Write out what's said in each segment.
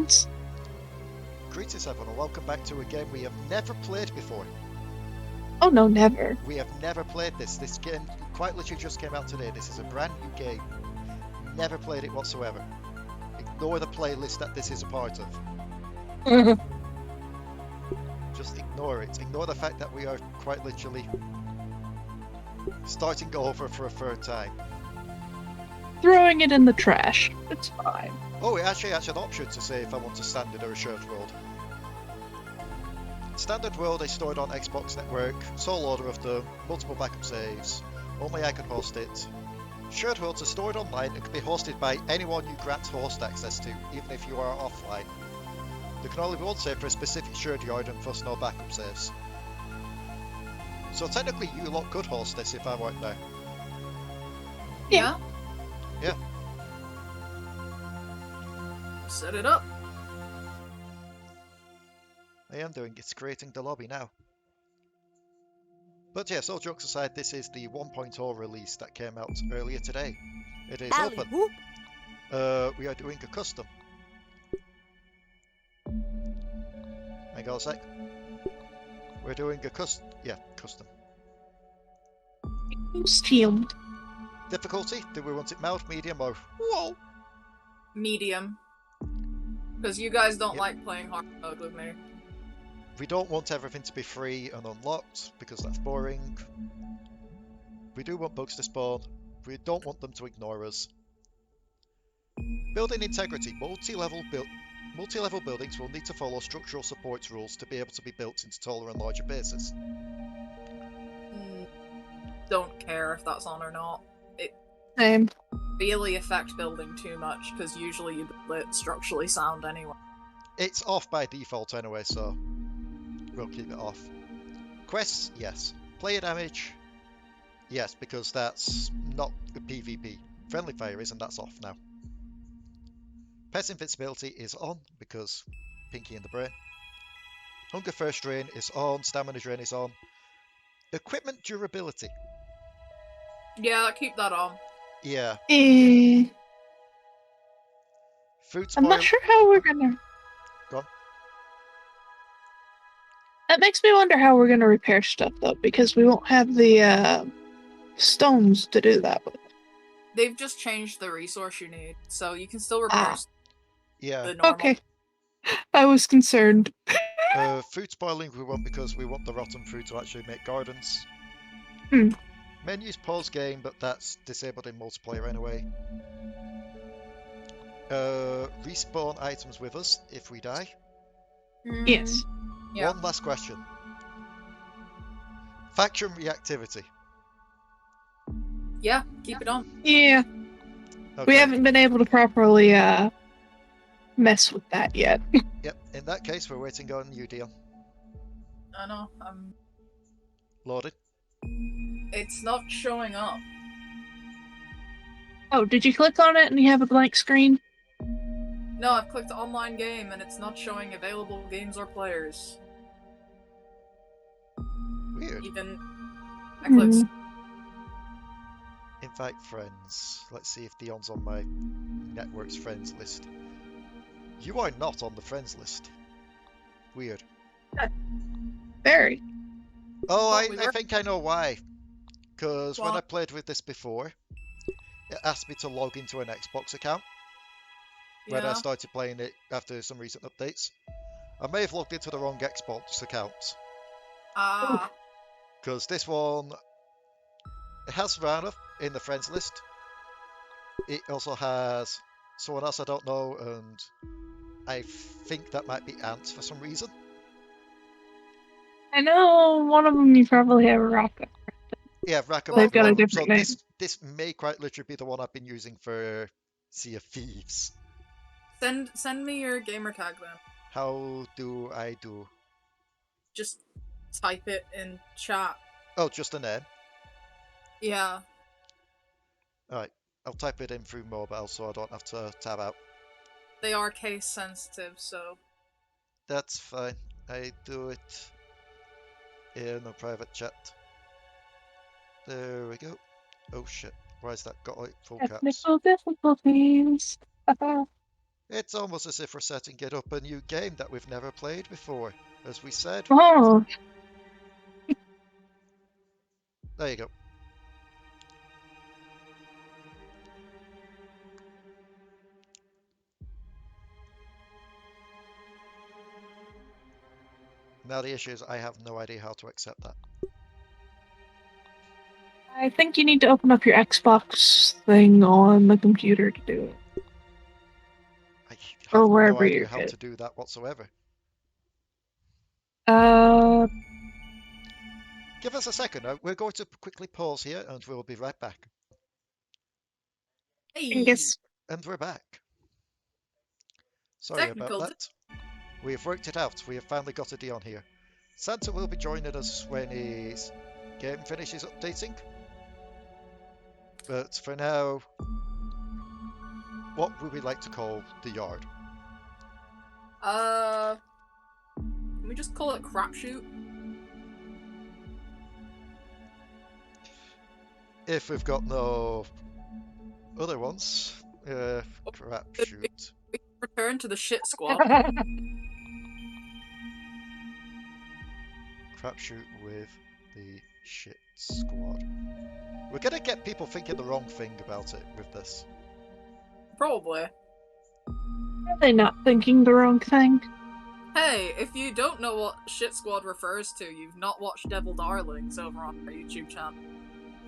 Greetings. Greetings everyone and welcome back to a game we have never played before. Oh no, never. We have never played this. This game quite literally just came out today. This is a brand new game. Never played it whatsoever. Ignore the playlist that this is a part of. Just ignore it. Ignore the fact that we are quite literally starting over for a third time. Throwing it in the trash. It's fine. Oh, it actually has an option to say if I want a standard or a shared world. Standard world is stored on Xbox Network, sole order of them, multiple backup saves, only I can host it. Shared worlds are stored online and can be hosted by anyone you grant host access to, even if you are offline. There can only be one save for a specific shared yard and thus no backup saves. So technically you lot could host this if I weren't there. Yeah. Yeah. Set it up. I am doing it's creating the lobby now. But yes, all jokes aside, this is the 1.0 release that came out earlier today. It is open. We are doing a custom. Hang on a sec. We're doing a custom. Steam. Difficulty? Do we want it mild, medium, or whoa? Medium. Because you guys don't like playing hard mode with me. We don't want everything to be free and unlocked because that's boring. We do want bugs to spawn. We don't want them to ignore us. Building integrity. Multi-level buildings will need to follow structural support rules to be able to be built into taller and larger bases. Don't care if that's on or not. It Same. really affects building too much because usually you build it structurally sound anyway. It's off by default anyway, so we'll keep it off. Quests, yes. Player damage, yes, because that's not a PvP. Friendly fire is, and that's off now. Pet invincibility is on because Pinky in the brain. Hunger thirst drain is on. Stamina drain is on. Equipment durability. Yeah, keep that on. Yeah. Food spoil. I'm not sure how we're gonna. Go on. That makes me wonder how we're gonna repair stuff though, because we won't have the stones to do that with. They've just changed the resource you need, so you can still repair Yeah. the normal. Okay. I was concerned. Food spoiling we want because we want the rotten food to actually make gardens. Menus pause game, but that's disabled in multiplayer anyway. Respawn items with us if we die. Yes. Yeah. One last question. Faction reactivity. Yeah, keep it on. Yeah. Okay. We haven't been able to properly mess with that yet. Yep, in that case, we're waiting on you, Dion. I know, Loaded. it's not showing up. Oh, did you click on it and you have a blank screen? No, I've clicked online game and it's not showing available games or players. Weird. Even I clicked. Invite friends. Let's see if Dion's on my network's friends list. You are not on the friends list. Weird. Very. Oh, Well, I think I know why. Because when What? I played with this before, it asked me to log into an Xbox account when I Yeah. started playing it after some recent updates. I may have logged into the wrong Xbox account. Ah. Because this one, it has Ranna in the friends list. It also has someone else I don't know, and I think that might be Ant for some reason. I know one of them you probably have a rocket. Yeah, Raka They've might be got a one. different So name. this may quite literally be the one I've been using for Sea of Thieves. Send me your gamer tag then. How do I do? Just type it in chat. Oh, just a name. Yeah. Alright, I'll type it in through mobile so I don't have to tab out. They are case sensitive, so That's fine. I do it in a private chat. There we go. Oh shit, why has that got like full caps? Technical difficulties. It's almost as if we're setting it up a new game that we've never played before, as we said. Oh, There you go. Now the issue is I have no idea how to accept that. I think you need to open up your Xbox thing on the computer to do it. I Or have no wherever idea you're how good. to do that whatsoever. Give us a second. We're going to quickly pause here and we'll be right back. I Hey, guess And we're back. Sorry about technical. that. We have worked it out. We have finally got a Dion here. Santa will be joining us when his game finishes updating. But for now, what would we like to call the yard? Can we just call it crapshoot? If we've got no other ones, crapshoot. We return to the shit squad. Crapshoot with the shit squad. We're gonna get people thinking the wrong thing about it with this. Probably. Are they not thinking the wrong thing? Hey, if you don't know what shit squad refers to, you've not watched Devil Darlings over on our YouTube channel.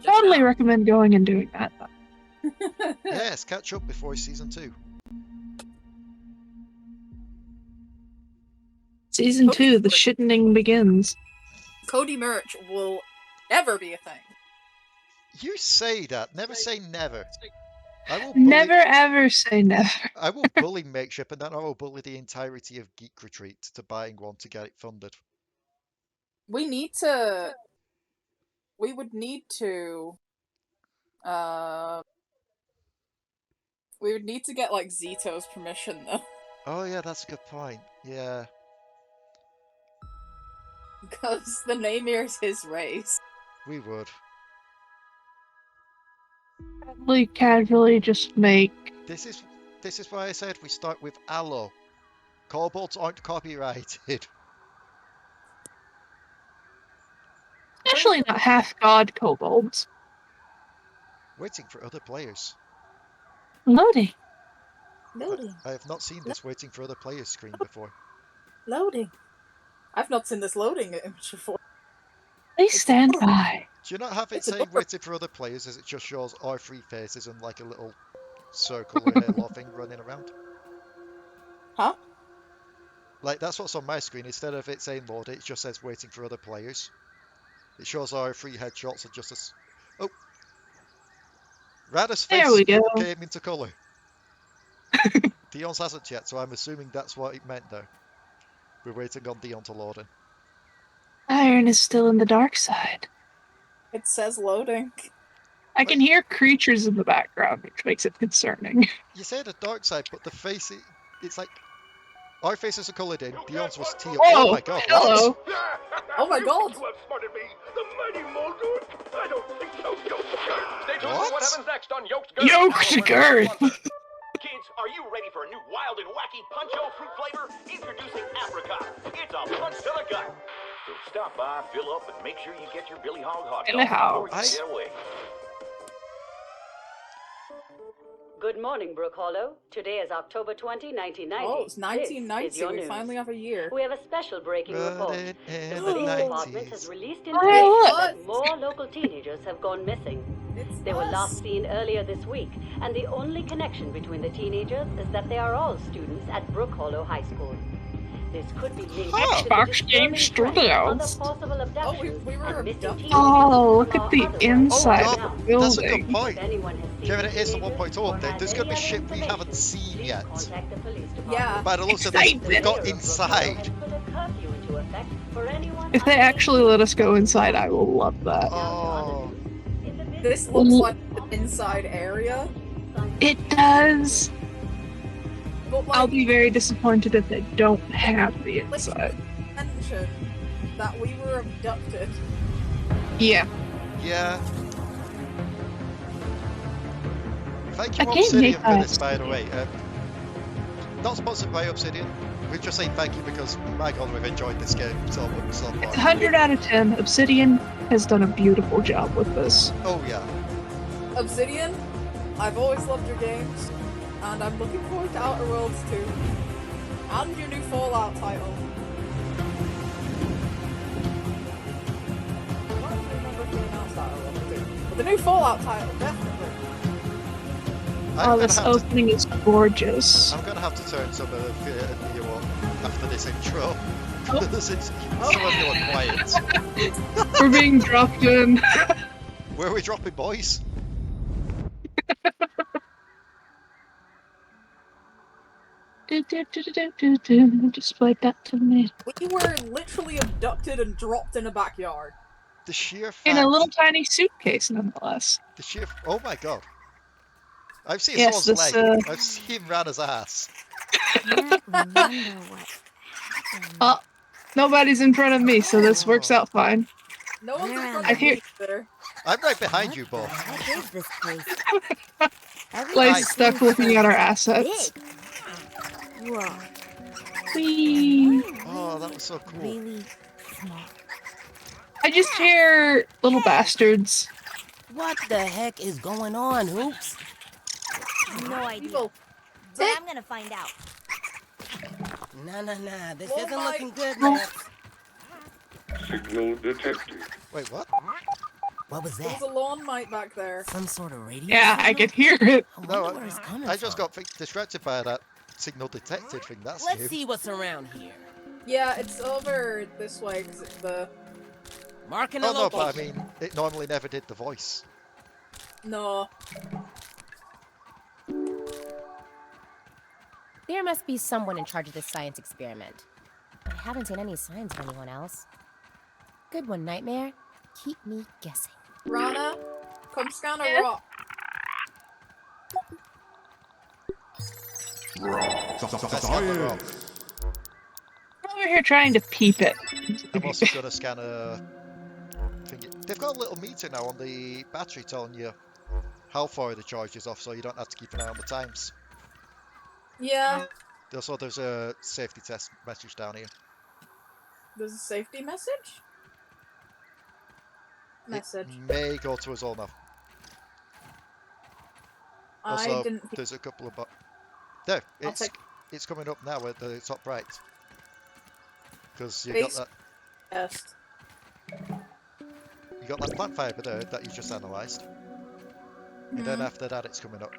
Check it Totally out. recommend going and doing that. Yes, catch up before season 2. Season 2, the shittening begins. Cody merch will never be a thing. You say that. Never say never. I will Never ever say never. I will bully Makeship, and then I will bully the entirety of Geek Retreat to buying one to get it funded. We need to. We would need to. We would need to get like Zito's permission though, Oh yeah, that's a good point. Yeah, because the Namir is his race. we would. Probably casually just make. This is why I said we start with Aloe. Kobolds aren't copyrighted. Especially not half god kobolds. Waiting for other players. Loading. Loading. I have not seen this waiting for other players screen before. Loading. I've not seen this loading image before. Please stand by. Do you not have it It's say adorable. waiting for other players as it just shows our three faces and like a little circle or halo thing running around? Huh? Like, that's what's on my screen. Instead of it saying load, it just says waiting for other players. It shows our three headshots and just as... Oh! Ranna's There face we go. came into colour. Dion's hasn't yet, so I'm assuming that's what it meant there. We're waiting on Dion to load in. Iron is still in the dark side. It says loading. I can hear creatures in the background, which makes it concerning. You say the dark side, but the face, it's like... Our faces are coloured in, Dion's was teal. Whoa, Oh my god, hello. what? Oh my god! You outsmarted me, the mighty Muldoon. I don't think so, Yoked Girth. Stay tuned for what happens next on Yoked Girth. Yoked Girth. Kids, are you ready for a new wild and wacky puncho fruit flavor? Introducing Apricot. It's a punch to the gut. So stop by, fill up, and make sure you get your Billy Hog hot In the dog before house. you get away. Good morning, Brook Hollow. Today is October 20, 1990. Oh, it's This 1990. is your We news. finally have a year. We have a special breaking report. Running in The the police department 90s. has released Hey, information look. that more local teenagers have gone missing. It's They were us. last seen earlier this week, and the only connection between the teenagers is that they are all students at Brook Hollow High School. This could be linked to the Xbox disturbing Game trend of other Studios. possible abductions we were and missing abducted. teenagers Oh, look from at the our otherwise inside Oh, of town. the that's a good building. point. If anyone has seen Kevin, it is the teenagers 1.0 or update. has There's going to be any shit we information, haven't seen please yet. contact the police department. Yeah. By the looks of this, we've got inside. If they actually let us go inside, I will love that. Oh, This looks like an inside area. It does. But like, I'll be very disappointed if they don't have the let's inside. mention that we were abducted. Yeah. yeah. Thank you, I can't Obsidian, make for that. this, by the way. Not sponsored by Obsidian. We're just saying thank you because, my god, we've enjoyed this game so much so It's far. 100 out of 10. Obsidian has done a beautiful job with this. Oh yeah. Obsidian, I've always loved your games, and I'm looking forward to Outer Worlds 2. And your new Fallout title. I don't actually remember if you announced Outer Worlds 2. But the new Fallout title, definitely. Oh, this opening is gorgeous. I'm gonna have to turn some of the video on after this intro. Oh. Because some of you are quiet. We're being dropped in. Where are we dropping, boys? Display that to me. We were literally abducted and dropped in a backyard. The sheer fact. In a little tiny suitcase, nonetheless. The sheer. Oh my god. I've seen Yes, someone's this, leg. I've seen Ranna's ass. Can't remember what happened. Oh, nobody's in front of me, so this works out fine. No one's in front I of hear- me either. I'm right behind you both. What is this place? Blaze stuck looking at our assets. Big. Whoa. Whee! Oh, that was so cool. Really small. I just hear little bastards. What the heck is going on, Hoops? No idea. People. But I'm gonna find out. Nah, this Oh isn't my- looking good, Oh. Max. Signal detected. Wait, what? What was There's that? a lawn mic back there. Some sort of radio Yeah, I signal? could hear it. I No, wonder where it's coming I just from. got distracted by that signal detected thing. That's Let's new. see what's around here. Yeah, it's over this way because it's the. Marking a Oh no, but I location. mean, it normally never did the voice. No. There must be someone in charge of this science experiment. I haven't seen any signs of anyone else. Good one, Nightmare. Keep me guessing. Ranna, come scan a Yeah? rock. Let's scan the rock. I'm over here trying to peep it. I'm also going to scan a thingy. They've got a little meter now on the battery telling you how far the charge is off, so you don't have to keep an eye on the times. Yeah, Also, there's a safety test message down here. there's a safety message. Message. It may go to us all now. I Also, didn't. there's a couple of... There, I'll take it's coming up now at the top right. Because you Base- got test. that plant fibre there that you just analysed. And then after that it's coming up.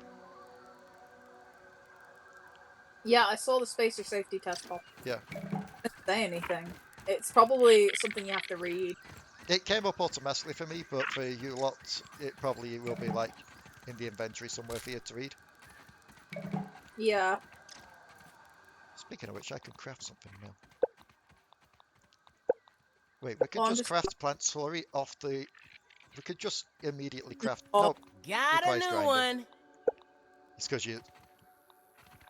Yeah, I saw the spacer safety test pop. Yeah. It didn't say anything. It's probably something you have to read. It came up automatically for me, but for you lot, it probably will be like in the inventory somewhere for you to read. Yeah. Speaking of which, I can craft something now. Wait, we can Oh, I'm just just- craft plant slurry off the... We could just immediately craft... Oh. No, Got a Requires new grinding. one. it's because you...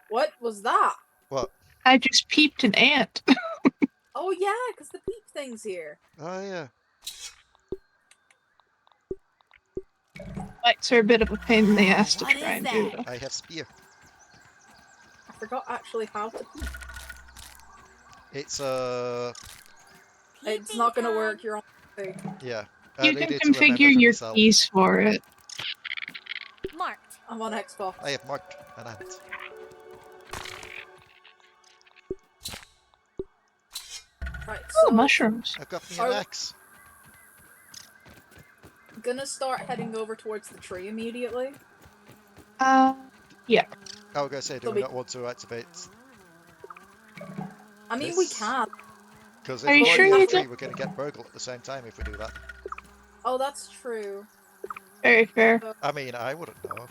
What was that? What? I just peeped an ant. Oh yeah, because the peep thing's here. Oh yeah. Lights are a bit of a pain in the ass to What try is and do. that? though. I have spear. I forgot actually how to peep. It's It's not gonna work. You're on. yeah. I You can needed to remember configure for your myself. keys for it. Marked. I'm on Xbox. I have marked an ant. Right, Oh, so mushrooms. I've got me Are an we- axe. gonna start heading over towards the tree immediately. Yeah. I was gonna say, do So we we- not want to activate? I mean, we This- can. Because Are if you we're sure going you for free, don't- we're gonna get burgled at the same time if we do that. Oh, that's true. Very fair. I mean, I wouldn't know.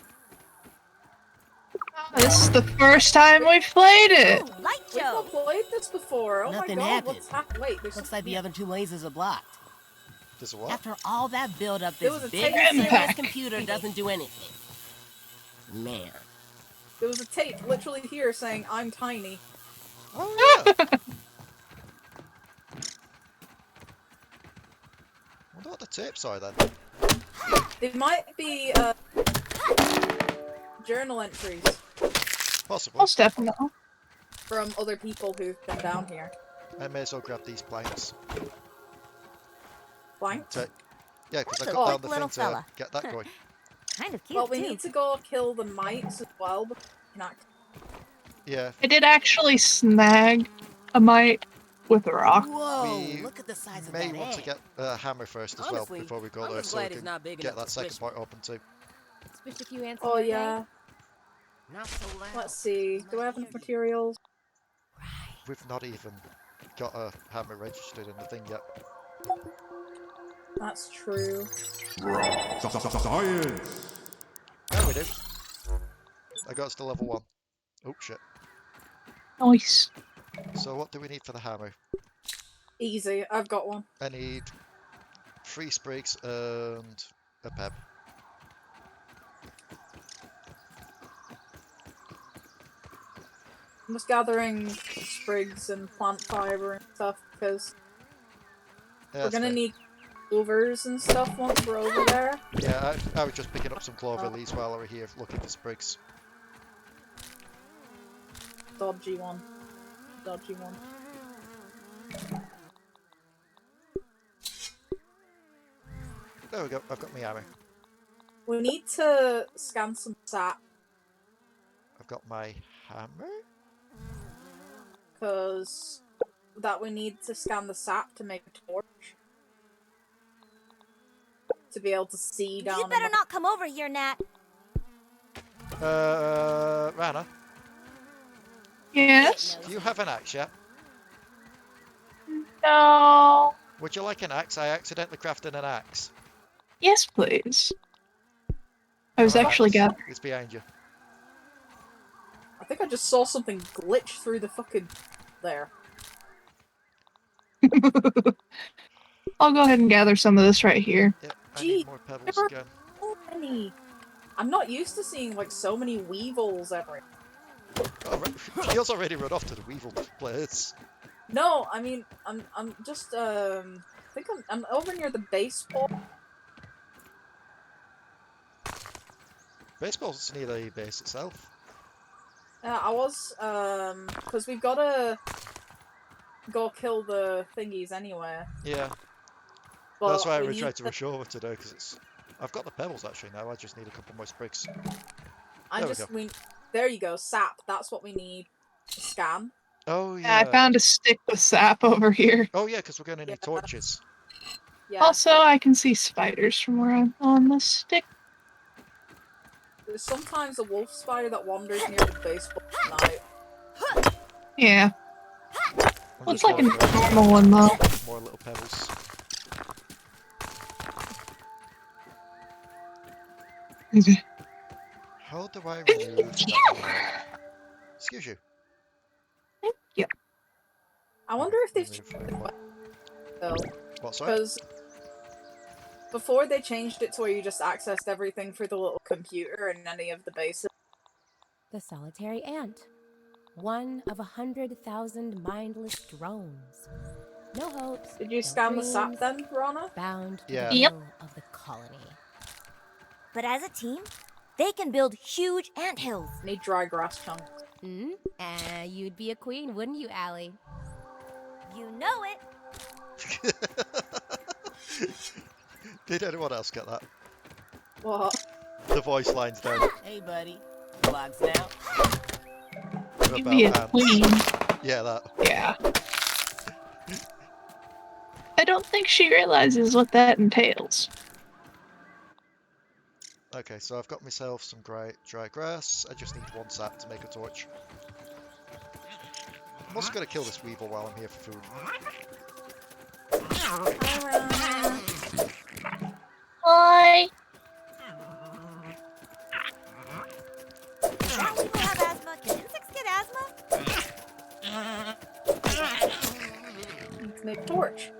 This is the first time we've played it. Ooh, light We've not show. played this before. Oh Nothing my god, happened. what's happening? Wait, there's Looks like the other two lasers are blocked. There's a what? After all that build-up, There this was a big tape serious impact. computer doesn't do anything. Man. There was a tape literally here saying I'm tiny. Oh yeah. I wonder what the tapes are then. It might be journal entries. Possibly. Most definitely. from other people who've been down here. I may as well grab these planks. Blanks? Yeah, because I cut Oh, down the little thing to fella. get that going. Kind of cute, Well, we too. need to go kill the mites as well before we can act. Yeah, I did actually snag a mite with a rock. Whoa, we look at the size of may that want to egg. get a hammer first as Honestly, well before we go I'm there, just so we glad it's can not big get enough that to second squish point open too. Squish a few ants Oh, in your yeah. day? Not so loud. Let's see. Do I have enough materials? We've not even got a hammer registered in the thing yet. That's true. Science! There we do. I got us to level 1. Oh shit. Nice. So what do we need for the hammer? Easy. I've got one. I need 3 sprigs and a peb. I'm just gathering sprigs and plant fiber and stuff because Yeah, we're that's gonna fine. need clovers and stuff once we're over there. Yeah, I was just picking up some clover leaves while I were here looking for sprigs. Dodgy one. Dodgy one. There we go, I've got my hammer. We need to scan some sap I've got my hammer? because we need to scan the sap to make a torch. To be able to see down You in better the... not come over here, Nat. Ranna, Yes? do you have an axe yet? No. Would you like an axe? I accidentally crafted an axe. Yes, please. I was Alright, actually got. it's behind you. I think I just saw something glitch through the fucking... there. I'll go ahead and gather some of this right here. Yep, I Gee, need more pebbles never- again. So many. I'm not used to seeing like so many weevils everywhere. Oh, right. Keel's already run off to the weevil place. No, I mean, I'm just, I think I'm over near the baseball. Baseball's near the base itself. Yeah, I was, because we've gotta go kill the thingies anyway. Yeah, But that's why I we tried need to rush over today, because it's... I've got the pebbles actually now, I just need a couple more sprigs. I There we just, go. there you go, sap, that's what we need to scan. Oh Yeah, I yeah. found a stick with sap over here. Oh yeah, because we're going to need Yeah. torches. Yeah, Also, I can see spiders from where I'm on the stick. there's sometimes a wolf spider that wanders near the baseball at night. Yeah, I'm looks just like a going for normal one though. more little pebbles. How do I remove that? Excuse you. I wonder if they've Remove changed it what? though, What, sorry? because before they changed it to where you just accessed everything through the little computer and any of the bases. The solitary ant. One of 100,000 mindless drones. No hopes. Did you no scan the sap dreams, then, Ranna? Bound to Yeah. the Yep. will of the colony. But as a team, they can build huge anthills. Need dry grass chunks. You'd be a queen, wouldn't you, Allie? You know it. Did anyone else get that? What? The voice lines down. Hey, buddy. Logs now. You'd be a About ants. queen. Yeah, that. Yeah. I don't think she realizes what that entails. Okay, so I've got myself some dry grass. I just need 1 sap to make a torch. I'm also going to kill this weevil while I'm here for food. Hi. That people have asthma. Can insects get asthma? Need to make a torch.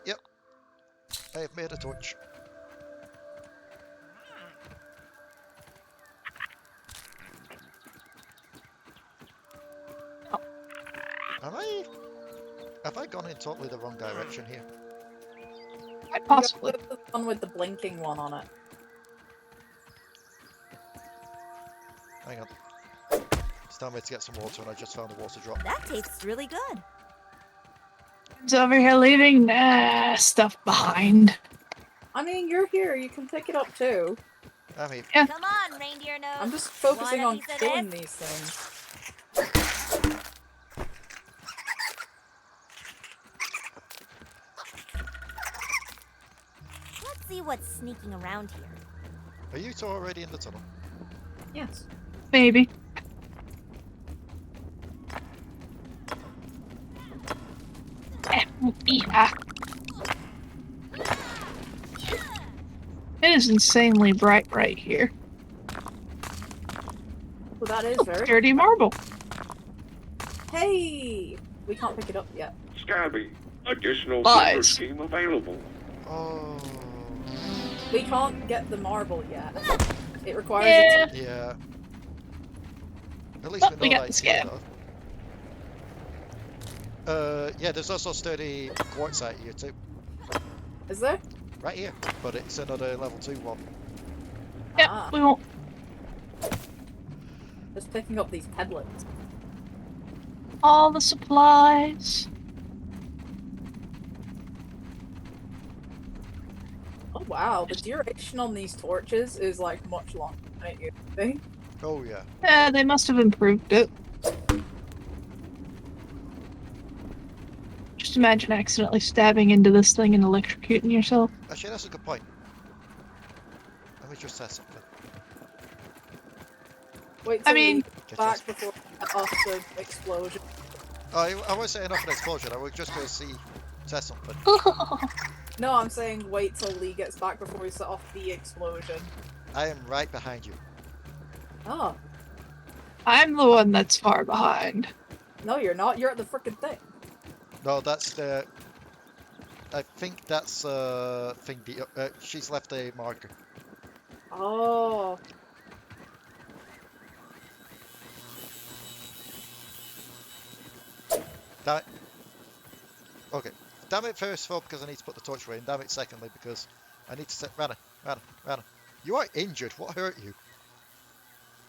Yep. I have made a torch. Have I gone in totally the wrong direction here? Quite possibly. Go to the one with the blinking one on it. Hang on. It's time to get some water, and I just found a water drop. That tastes really good. It's over here leaving stuff behind. I mean, you're here. You can pick it up too. I mean, Come on, reindeer nose. I'm just focusing Want a on piece of killing this? these things. Let's see what's sneaking around here. are you two already in the tunnel? Yes. Maybe. Yeah. It is insanely bright right here. Well, that is very. Dirty marble. Hey! We can't pick it up yet. Scabby, additional Lies. silver scheme available. Oh. We can't get the marble yet. It requires Yeah. Yeah. At least But we we know got that's the here, scab. though. Yeah, there's also sturdy quartzite here too. Is there? Right here. But it's another level 2 one. Yep, Ah. we won't. Just picking up these pebblets. All the supplies. Oh wow, the duration on these torches is like much longer than it used to be. Oh yeah. Yeah, they must have improved it. Just imagine accidentally stabbing into this thing and electrocuting yourself. Actually, that's a good point. Let me just test something. Wait till I mean- we Get get back this. before we get off the explosion. Oh, I wasn't setting off an explosion. I was just going to see, test something. No, I'm saying wait till Leigh gets back before we set off the explosion. I am right behind you. Oh, I'm the one that's far behind. no you're not. You're at the frickin' thing. No, that's the. I think that's thing. She's left a marker. Oh. Damn it. Okay. Damn it first of all because I need to put the torch away, and damn it secondly because I need to set. Ranna. You are injured. What hurt you?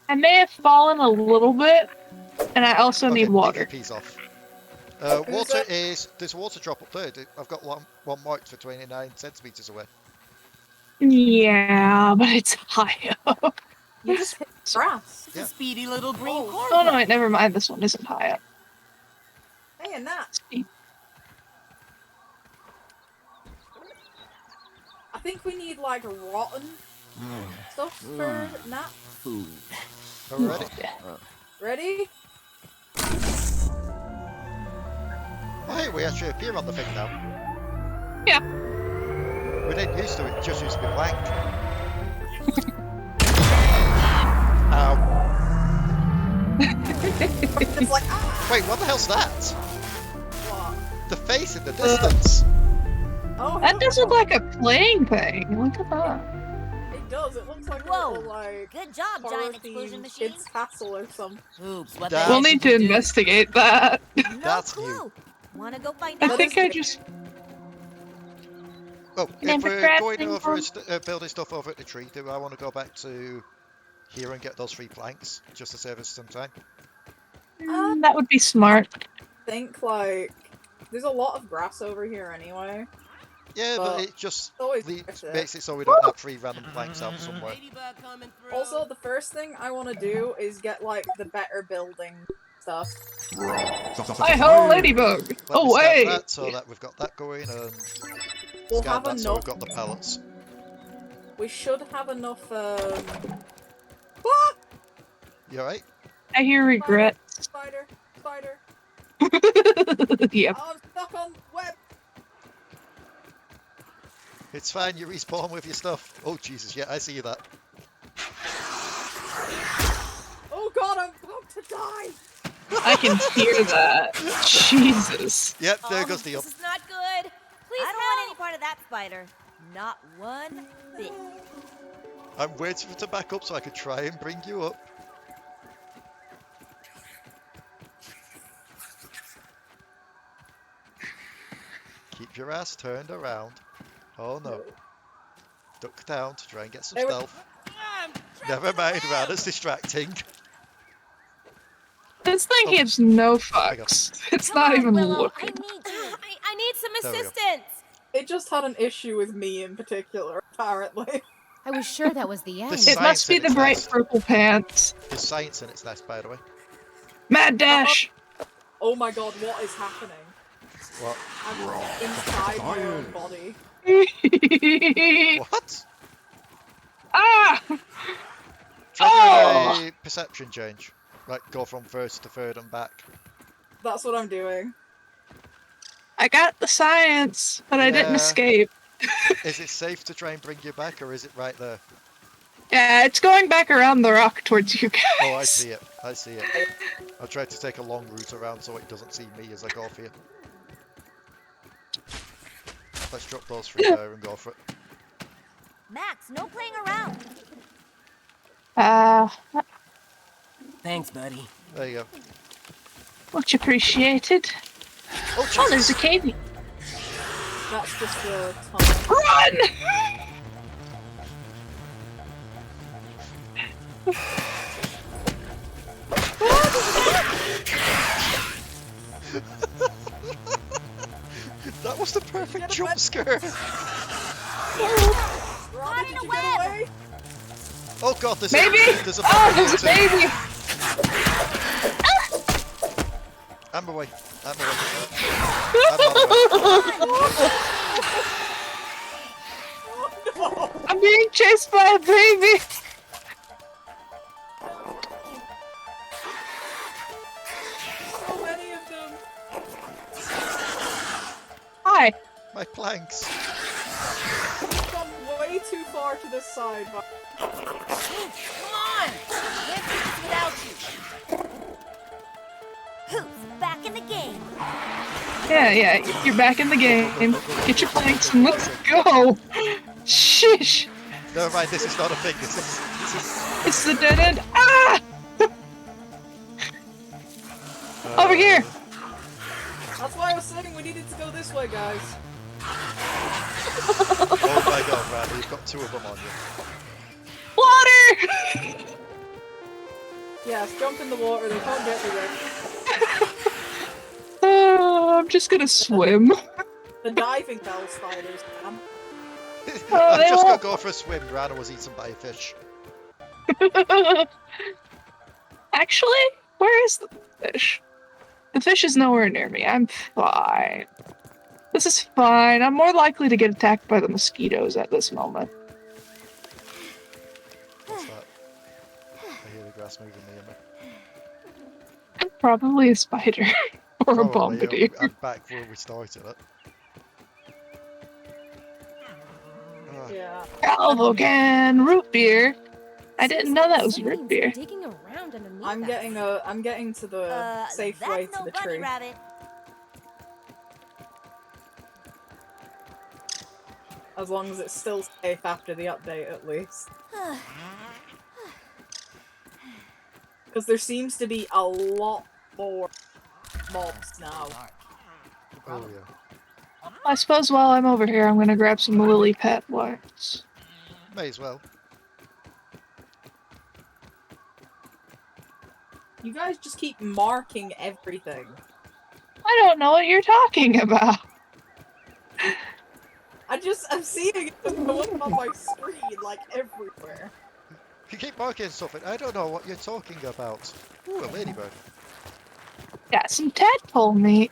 I may have fallen a little bit, and I also Okay, need water. PvP's off. Water is. There's a water drop up there. I've got one marked for 29 centimeters away. Yeah, but it's high up. You just hit grass. It's a speedy little green corn. Oh no, wait, never mind. This one isn't high up. Hey, and that. I think we need like rotten stuff for Nat. Food. Already? Ready? Oh, hey, we actually appear on the thing now. Yeah. We didn't used to. It just used to be blank. Ow. It's like ah. Wait, what the hell's that? What? The face in the distance. Oh, That does look like a playing thing. Look at that. It does. It looks like a Whoa. little like Good job, giant explosion horror-themed machine. kids' castle or something. Oops, what That- the We'll heck need did to you do? investigate that. No That's clue. you. Wanna go find I out? think I just. Oh, And then if for we're crafting going over from- building stuff over at the tree, do I want to go back to here and get those 3 planks just to save us some time? That would be smart. I think like there's a lot of grass over here anyway. Yeah, but Well, it just always makes worth it. it so we don't have 3 random planks out somewhere. Ladybug coming through. Also, the first thing I want to do is get like the better building stuff. Hi ho, ladybug! Let Oh me scan wait! that so that we've got that going, and We'll scan have that so we've enough. got the pellets. We should have enough. Ah! You alright? I hear regret. Spider. Yep. Oh, I'm stuck on web. It's fine, you respawn with your stuff. Oh Jesus, yeah, I see that. Oh God, I'm about to die. I can hear that. Jesus. Yep, there goes the This is not good. Please I don't want any part of that spider. Not one bit. I'm waiting for it to back up so I could try and bring you up. Keep your ass turned around. Oh no. Duck down to try and get some There we- stealth. Never mind, Ranna's distracting. This thing gives no fucks. It's Come not on, even Willow. looking. I need you. I need some There we go. assistance. It just had an issue with me in particular, apparently. I was sure that was the end. This- It Science must be in the its bright nest. purple pants. There's science in its nest, by the way. Mad dash. Oh my god, what is happening? What? I'm inside my own body. What? Ah! Try Oh! doing a perception change. Like, go from first to third and back. That's what I'm doing. I got the science, but I didn't Yeah. escape. Is it safe to try and bring you back, or is it right there? Yeah, it's going back around the rock towards you guys. Oh, I see it. I see it. I'll try to take a long route around so it doesn't see me as I go off here. Let's drop those three there and go for it. Max, no playing around. Thanks, buddy. There you go. Much appreciated. Oh, Oh, there's Jesus. a cave. That's just the tunnel. Run! That was the perfect Get jump away. scare. Ranna, did you get away? Oh god, there's Baby! there's a Oh, baby there's a too. baby! I'm away. I'm away. I'm not away. I'm being chased by a baby! So many of them. Hi. My planks. We've gone way too far to this side. But... Come on! Can't do this without you. Who's back in the game? Yeah, you're back in the game. Get your planks and let's go! Shish! Never mind, this is not a thing. This is It's the dead end. Ah! Over here! That's why I was saying we needed to go this way, guys. Oh my god, Ranna, you've got two of them on you. Water! Yes, jump in the water, they can't get me there. I'm just gonna swim. The diving bell spiders, man. I'm they just gonna won't- go for a swim. Ranna was eaten by a fish. Actually, where is the fish? The fish is nowhere near me. I'm fine. This is fine. I'm more likely to get attacked by the mosquitoes at this moment. What's that? I hear the grass moving near me. I'm probably a spider or a Probably, bombardier. I'm back where we started it. Ah, Yeah. Calvocan root beer. I didn't know that was Something's root beer. digging around underneath I'm us. getting to the safe that's way no to the bunny tree. rabbit. As long as it's still safe after the update, at least. Because there seems to be a lot more mobs now. oh yeah. I suppose while I'm over here, I'm gonna grab some lily pad ones. May as well. You guys just keep marking everything. I don't know what you're talking about. I'm seeing it just go up on my screen, like, everywhere. You keep marking stuff, and I don't know what you're talking about. Ooh, a ladybird. Got some tadpole meat.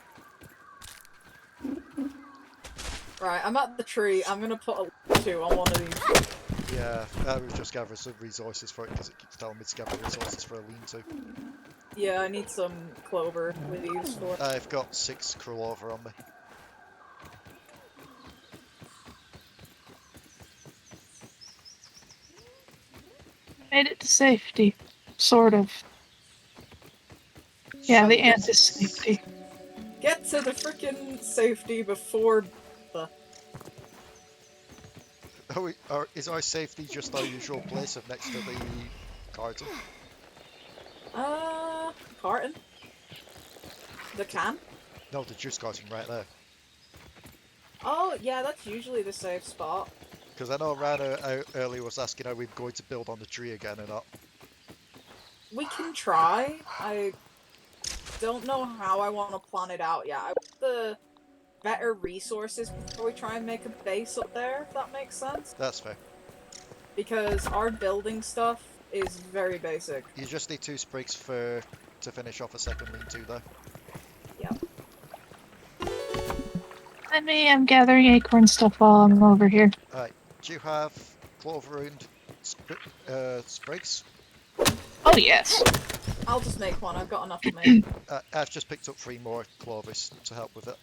Right, I'm at the tree. I'm gonna put a 2 on one of these. Yeah, we've just gathered some resources for it because it keeps telling me to gather resources for a lean-to. Yeah, I need some clover leaves for it. I've got 6 clover on me. Made it to safety. Sort of. Yeah, the ant is safety. Get to the frickin' safety before the... Is our safety just our usual place of next to the garden? Carton? The can? No, the juice garden right there. Oh, yeah, that's usually the safe spot. Because I know Ranna earlier was asking are we going to build on the tree again or not. We can try. don't know how I want to plan it out yet. I want the better resources before we try and make a base up there, if that makes sense. That's fair. Because our building stuff is very basic. You just need 2 sprigs to finish off a second lean-to there. Yep. I'm gathering acorn stuff while I'm over here. Alright, do you have clover and sprigs? Oh, yes. I'll just make one. I've got enough to make. I've just picked up 3 more clovers to help with it.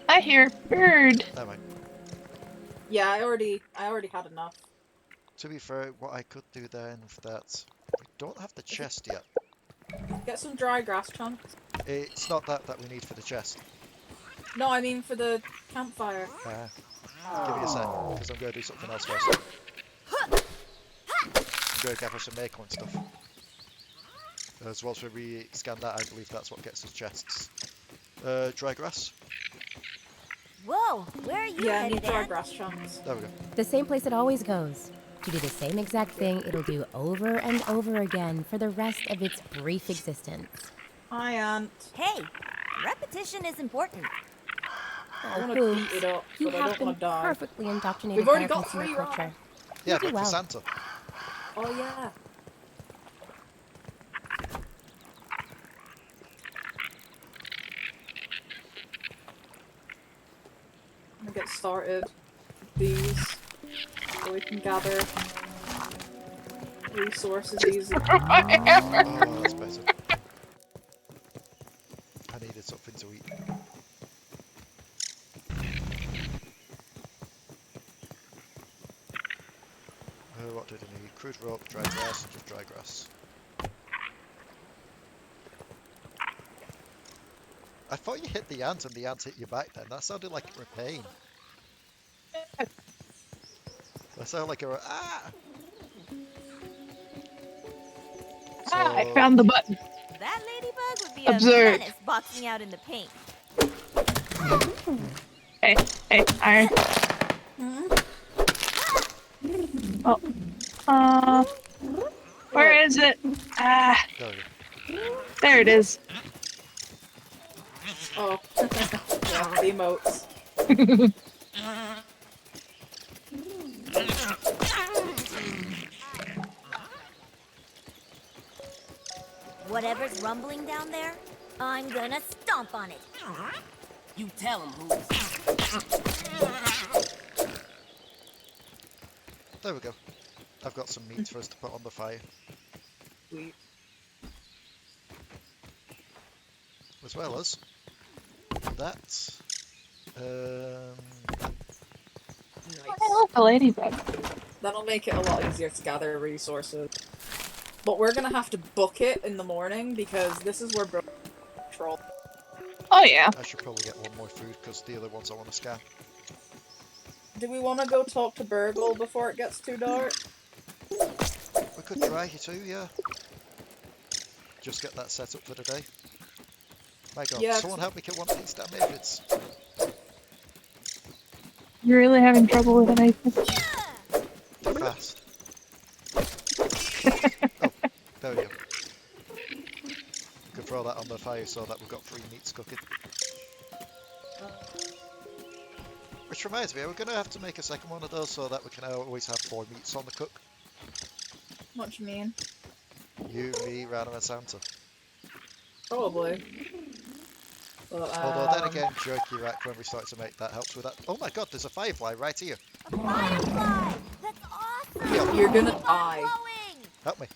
I hear a bird. Never mind. Yeah, I already had enough. To be fair, what I could do then with that, we don't have the chest yet. Get some dry grass chunks. It's not that we need for the chest. No, I mean for the campfire. Give me a sec, because I'm going to do something else first. I'm going to gather some acorn stuff. As once we scan that, I believe that's what gets us chests. Dry grass. Whoa, where are you Yeah, I headed, need dry Ann? grass chunks. There we go. The same place it always goes. To do the same exact thing it'll do over and over again for the rest of its brief existence. Hi, Aunt. Hey, repetition is important. I want to Hooves, beat it up, you but I have don't been want to die. perfectly indoctrinated We've by already our got consumer 3 culture. wrong. Yeah, You do but for well. Santa. Oh, yeah. I'm gonna get started with these so we can gather resources easily. Oh, that's better. I needed something to eat. What did I need? Crude rope, dry grass, just dry grass. I thought you hit the ant and the ant hit you back then. That sounded like you were in pain. That sounded like you were I found the button. That ladybug would be Observe. a menace boxing out in the paint. Hey, iron. Oh. Where is it? Ah, There we go. there it is. Oh, yeah, the emotes. Whatever's rumbling down there, I'm gonna stomp on it. You tell him, Hooves. There we go. I've got some meat for us to put on the fire. Sweet. As well as that. I love the ladybug. That'll make it a lot easier to gather resources. But we're gonna have to book it in the morning because this is where Bro control. Oh yeah. I should probably get one more food because the other ones I want to scan. Do we want to go talk to Burgle before it gets too dark? We could try it too, yeah. Just get that set up for the day. My god, Yeah, someone help me kill one of these damn aphids. You're really having trouble with an aphid? Too fast. Oh, there we go. We can throw that on the fire so that we've got 3 meats cooking. Which reminds me, we're going to have to make a second one of those so that we can always have 4 meats on the cook. What do you mean? You, me, Ranna and Santa. Probably. But, Although then again, jerky rack when we start to make that helps with that. Oh my god, there's a firefly right here. A firefly! That's awesome! Yeah. You're gonna die. Glowing! Help me.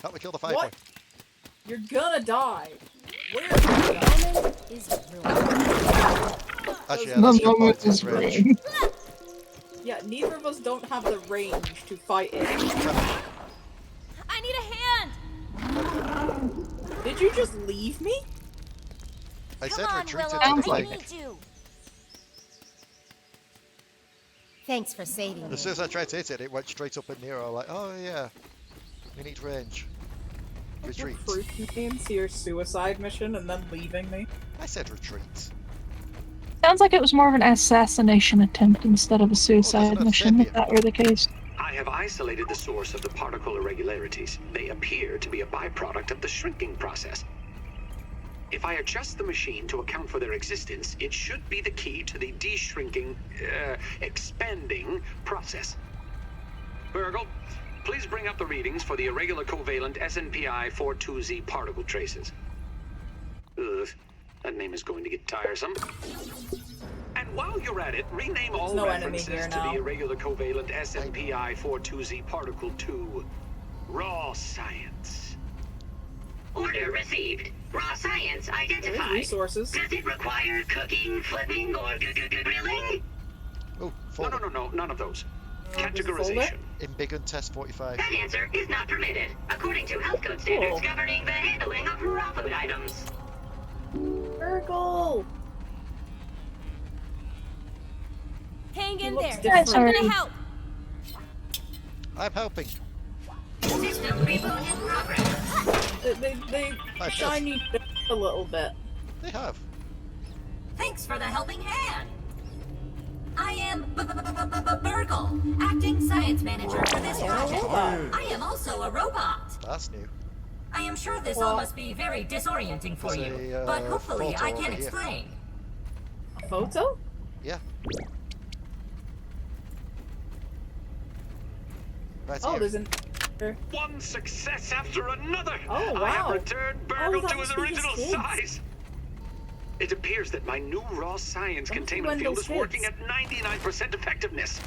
Help me kill the firefly. What? You're gonna die. Where are you going? Is really Actually, yeah, The that's your moment point, it's is range. ring. Yeah, neither of us don't have the range to fight it. I need a hand! Did you just leave me? I Come said on, retreat Willow, into the I flame. need you. Thanks for saving me. As soon as I tried to hit it, it went straight up in the air. I'm like, oh yeah, we need range. Retreat. Recruiting me into your suicide mission and then leaving me. I said retreat. Sounds like it was more of an assassination attempt instead of a Well, suicide there's an mission, if amphibia. that were the case. I I have isolated the source of the particle irregularities. They appear to be a byproduct of the shrinking process. If I adjust the machine to account for their existence, it should be the key to the expanding process. Burgle, please bring up the readings for the irregular covalent SNPI 42Z particle traces. Ugh, that name is going to get tiresome. And while you're at it, rename all no enemy references here to now. the irregular covalent SNPI 42Z particle to raw science. Order received. Raw science identified. Resources. Does it require cooking, flipping, or grilling? Oh, No, none of those. Categorization. In Big and Test 45. That answer is not permitted, according to health code standards governing the handling of raw food items. Burgle! Hang in there. different. I'm gonna help. I'm helping. System reboot in progress. They shiny a little bit. They have. Thanks for the helping hand. I am Burgle, acting science manager for this project. I am also a robot. That's new. I am sure this all must be very disorienting for you, but hopefully I can explain. A photo? Yeah. Right Oh, here. there's an... One success after another! Oh, wow. I have returned Burgle that to his must be his original kids. size! It appears that my new raw science Those are containment field is Wendell's working kids. at 99% effectiveness.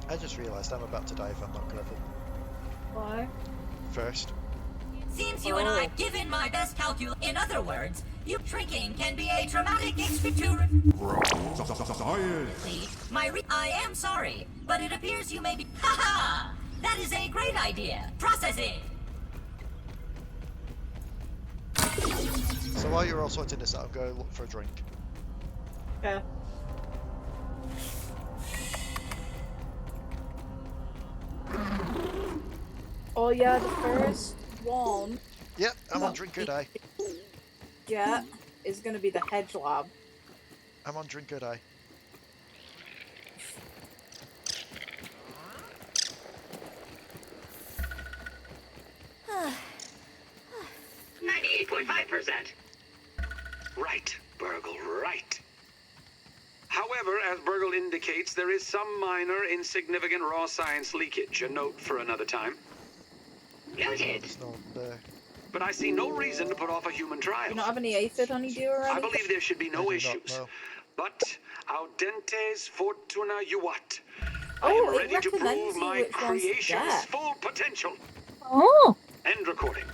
I just realised I'm about to die if I'm not careful. Why? First. Seems you and I have given my best calcul. In other words, you shrinking can be a traumatic experience. I am sorry, but it appears you may be. Haha! That is a great idea. Processing. So while you're all sorting this out, I'm going to look for a drink. Yeah. Oh yeah, the first one Yep, I'm on drink or die. get is gonna be the hedge lab. I'm on drink or die. Huh. 98.5%. Right, Burgle, right. However, as Burgle indicates, there is some minor, insignificant raw science leakage. A note for another time. Noted. It's not there. But I see no reason to put off a human trial. You not have any aphid honeydew or I anything? believe there should be I no do issues. not know. But audentes fortuna juvat. I Oh, am it ready to recommends prove you my which ones to creation's get. full potential. Oh. End recording.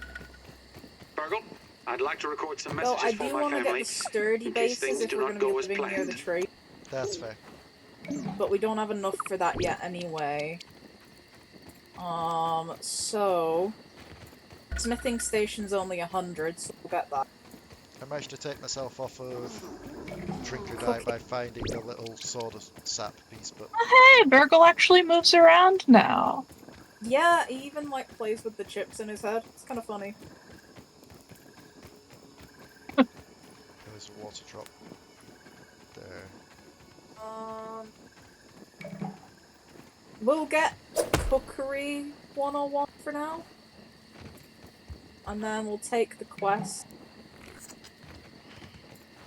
Burgle, I'd like to record some Well, messages I for do my want to get family. the sturdy in case bases things if do we're not going to be go as living near the planned. tree. That's fair. But we don't have enough for that yet anyway. So... Smithing station's only 100, so we'll get that. I managed to take myself off of drink or die by finding a little sword of sap piece, but Oh, hey, Burgle actually moves around now. Yeah, he even, like, plays with the chips in his head. It's kind of funny. there's a water drop there. We'll get Cookery 101 for now. And then we'll take the quest.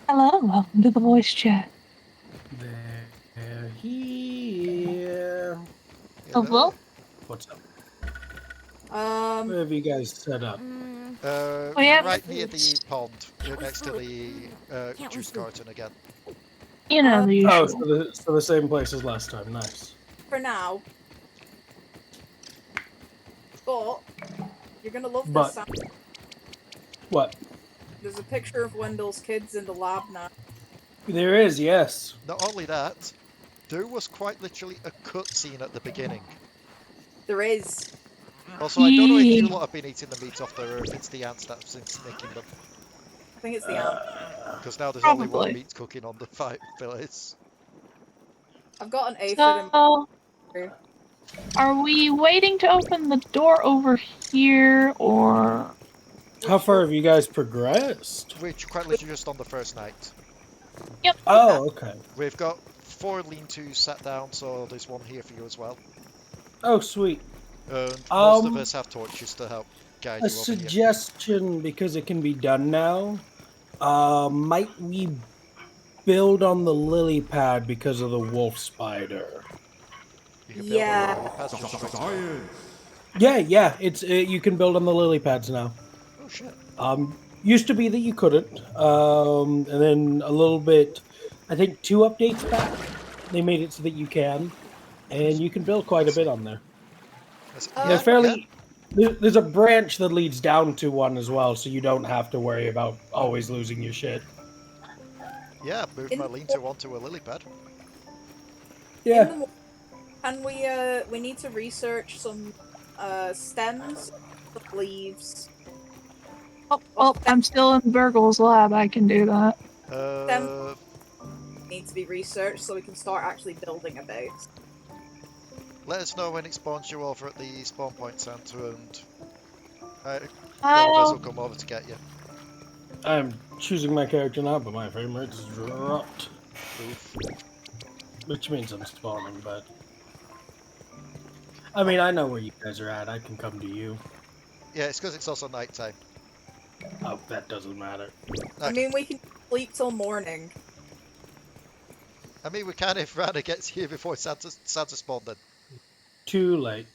Hello, welcome to the voice chat. They're here. Hello? What's up? Where have you guys set up? yeah. Right near the pond, next to the juice carton again. You know the usual. Oh, so the same place as last time. Nice. For now. But, you're gonna love But- this sound. What? There's a picture of Wendell's kids in the lab now. There is, yes. Not only that, there was quite literally a cutscene at the beginning. There is. Also, I don't know if you lot have been eating the meat off there or if it's the ants that's been sneaking them. I think it's the ant. Because now there's only one Probably. meat cooking on the fight village. I've got an aphid So, in are we waiting to open the door over here, or... How far have you guys progressed? We're quite literally just on the first night. Yep. Oh, okay. We've got 4 lean-tos sat down, so there's one here for you as well. Oh, sweet. And most of us have torches to help guide A you over here. suggestion, because it can be done now. Might we build on the lily pad because of the wolf spider? You can build on the lily pads just straight away. Yeah. It's you can build on the lily pads now. Oh shit. Used to be that you couldn't. And then a little bit, I think 2 updates back, they made it so that you can, and you can build quite a bit on there. They're fairly. There's a branch that leads down to one as well, so you don't have to worry about always losing your shit. Yeah, moved my lean-to onto a lily pad. Yeah. And we need to research some stems, leaves. Oh, well, I'm still in Virgil's lab. I can do that. Stems need to be researched so we can start actually building a base. Let us know when it spawns you over at the spawn point center, and one of us will come over to get you. I'm choosing my character now, but my frame rate's dropped. Oof. Which means I'm spawning, but... I mean, I know where you guys are at. I can come to you. Yeah, it's because it's also night time. Oh, that doesn't matter. Okay. I mean, we can sleep till morning. I mean, we can if Ranna gets here before Santa spawned then. Too late.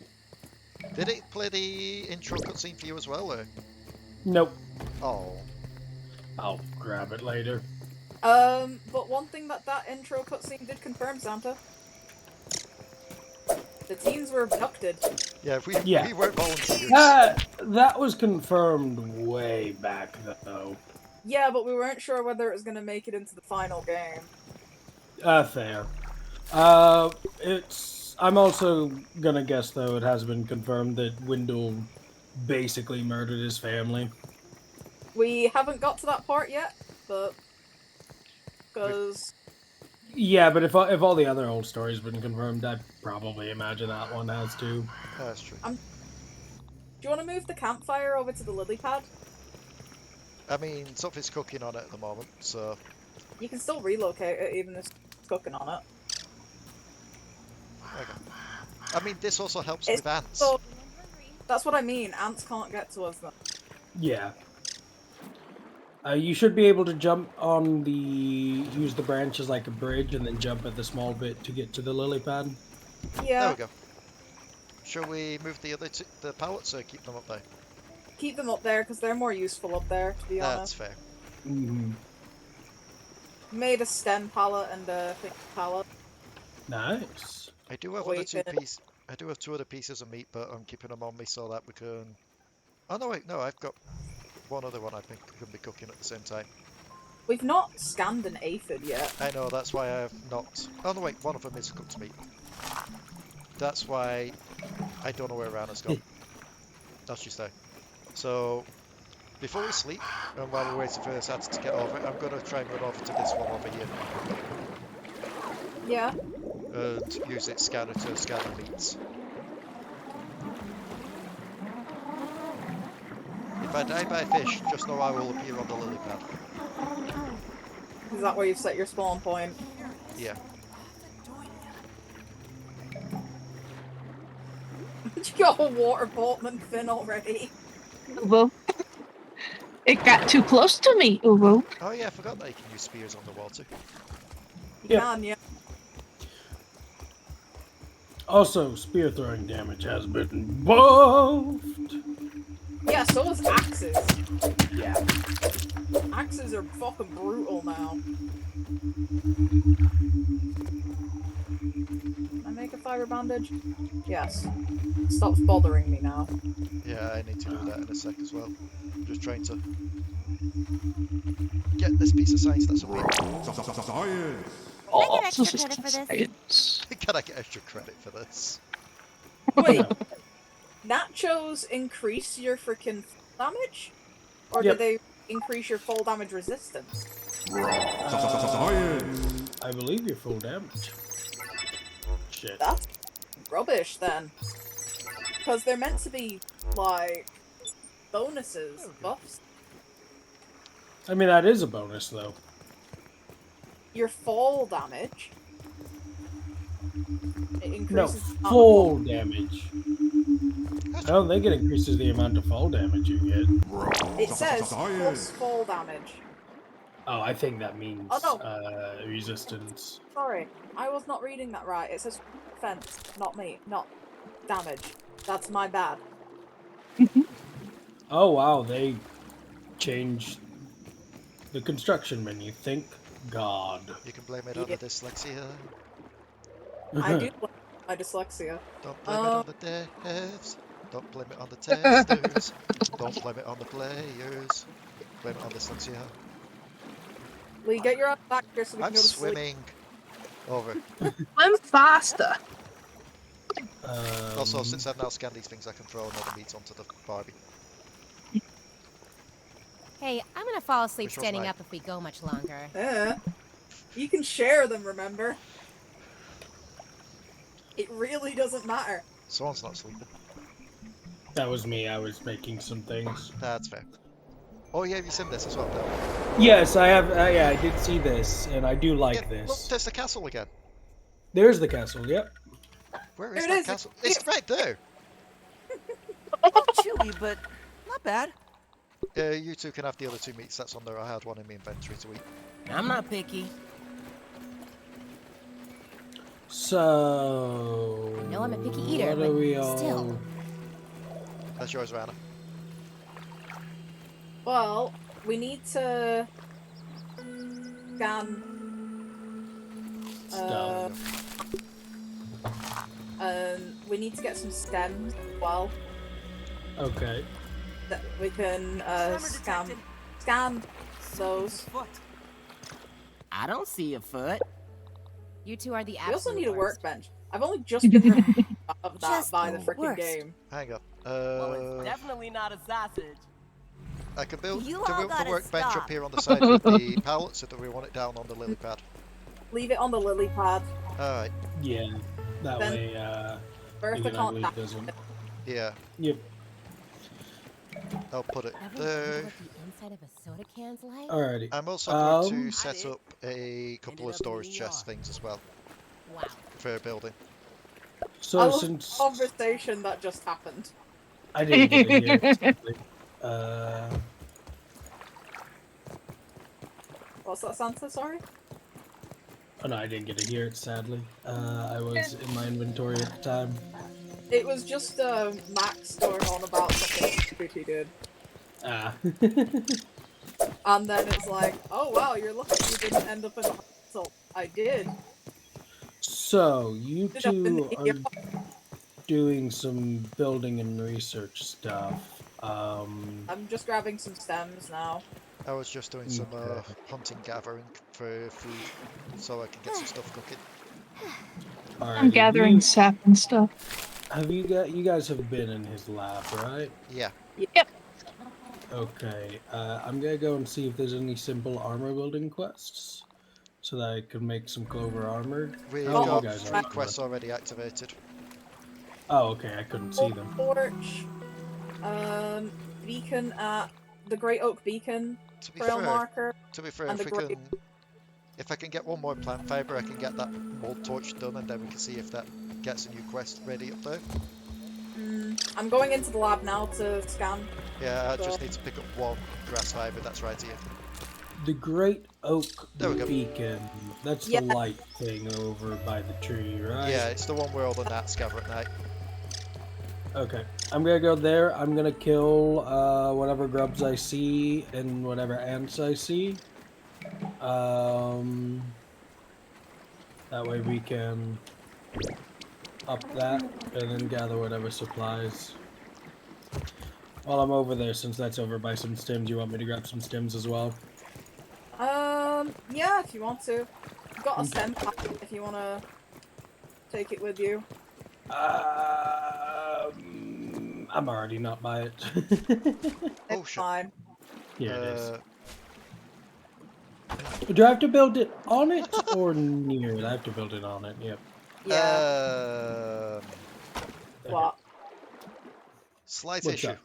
Did it play the intro cutscene for you as well, or? Nope. Oh. I'll grab it later. But one thing that intro cutscene did confirm, Santa. The teens were abducted. Yeah, we weren't volunteers. That was confirmed way back, though. Yeah, but we weren't sure whether it was going to make it into the final game. Fair. I'm also gonna guess, though, it has been confirmed that Wendell basically murdered his family. We haven't got to that part yet, but... Because... Yeah, but if all the other old stories have been confirmed, I'd probably imagine that one has too. That's true. Do you want to move the campfire over to the lily pad? I mean, something's cooking on it at the moment, so... You can still relocate it, even if it's cooking on it. Okay. I mean, this also helps with ants. So, that's what I mean, ants can't get to us then. Yeah. You should be able to jump on use the branch as like a bridge and then jump at the small bit to get to the lily pad. Yeah. There we go. Shall we move the other the pallets or keep them up there? Keep them up there, because they're more useful up there, to be honest. That's fair. Mm-hmm. Made a stem pallet and a thick pallet. Nice. I do have I do have 2 other pieces of meat, but I'm keeping them on me so that we can... Oh no, wait, no, I've got one other one I think we can be cooking at the same time. We've not scanned an aphid yet. I know, that's why I have not... Oh no, wait, one of them is cooked meat. That's why I don't know where Ranna's gone. That's just there. So, before we sleep, and while we're waiting for Santa to get over, I'm going to try and run over to this one over here. Yeah. And use its scanner to scan the meats. If I die by fish, just know I will appear on the lily pad. Is that where you've set your spawn point? Yeah. You got a water boatman fin already. Uvo. It got too close to me, Uvo. Oh yeah, I forgot that you can use spears underwater. You can, yeah. Also, spear throwing damage has been buffed. Yeah, so is axes. Yeah. Axes are fucking brutal now. Can I make a fiber bandage? Yes. Stop bothering me now. Yeah, I need to do that in a sec as well. I'm just trying to get this piece of science that's a bit... Science! Oh, Can I get extra credit for this? Can I get extra credit for this? Wait, nachos increase your freaking damage? Or do they increase your full damage resistance? I believe you're full damage. Shit. That's rubbish then. Because they're meant to be, like, bonuses, buffs. I mean, that is a bonus, though. Your fall damage. It No, increases the amount of full damage. I don't think it increases the amount of fall damage you get. It says plus fall damage. Oh, I think that means Oh, resistance. Sorry, I was not reading that right. It says defense, not me, not damage. That's my bad. Oh, wow, they changed the construction menu. Thank God. You can blame it on the dyslexia. I do blame my dyslexia. Don't blame it on the devs. Don't blame it on the testers. Don't blame it on the players. Blame it on dyslexia. Leigh, get your ass back here so we can I'm go to sleep. swimming. Over. Swim faster. Also, since I've now scanned these things, I can throw another meat onto the Barbie. Hey, I'm gonna fall asleep Which was standing mine. up if we go much longer. You can share them, remember? It really doesn't matter. Someone's not sleeping. That was me. I was making some things. That's fair. Oh yeah, have you seen this as well, Bill? Yes, I have. Yeah, I did see this, and I do like Look, this. there's the castle again. There's the castle. Yep. Where is that castle? It's right there. Chilly, but not bad. You two can have the other two meats that's on there. I had one in my inventory to eat. I'm not picky. So. I know I'm a picky eater, what but are we all... still. That's yours, Ranna. Well, we need to scan we need to get some stems as well. Okay. That we can scan those. I don't see a foot. You two are the We absolute also need a worst. workbench. I've only just been reminded of that Just by the the freaking worst. game. Hang on. Well, it's definitely not a sausage. I can build You the all gotta workbench stop. up here on the side with the pallet, so that we want it down on the lily pad. Leave it on the lily pad. Alright. Yeah. That Then way, Bertha even can't ugly touch doesn't. Yeah. Yep. I'll put it Ever there. wondered what the inside of a soda can's like? Alrighty. I'm also going to I set did. up a couple of Ended up in storage the chest yard. things as well Wow. for building. I So love since the conversation that just happened. I didn't get it here, sadly. What's that, Santa? Sorry? Oh no, I didn't get to hear it, sadly. I was in my inventory at the time. It was just Max going on about something stupid he did. Ah. And then it's like, oh wow, you're lucky you didn't end up in the hospital. I did. So, you Ended up in two the are doing some building and research stuff. I'm just grabbing some stems now. I was just doing some Okay. hunting gathering for food, so I can get some stuff cooking. I'm gathering sap and stuff. Have you guys have been in his lab, right? Yeah. Yep. Okay. I'm gonna go and see if there's any simple armor building quests, so that I can make some clover armored. We've How are got you guys 3 on quests already activated. Oh, okay. I couldn't see them. Torch, beacon at the Great Oak Beacon, To be trail fair, marker, if and the great. if I can get one more plant fiber, I can get that mold torch done, and then we can see if that gets a new quest ready up there. I'm going into the lab now to scan. Yeah, I So- just need to pick up one grass fiber that's right here. The Great Oak There we go. Beacon. That's Yeah. the light thing over by the tree, right? Yeah, it's the one where all the gnats gather at night. Okay. I'm gonna go there. I'm gonna kill whatever grubs I see and whatever ants I see. That way we can up that and then gather whatever supplies. While I'm over there, since that's over by some stems, you want me to grab some stems as well? Yeah, if you want to. I've got a stem pack if you want to take it with you. I'm already not by it. Oh It's shit. fine. Here it is. Uh, Do I have to build it on it or near it? I have to build it on it, yep. Yeah. Um, What? slight What's issue. up?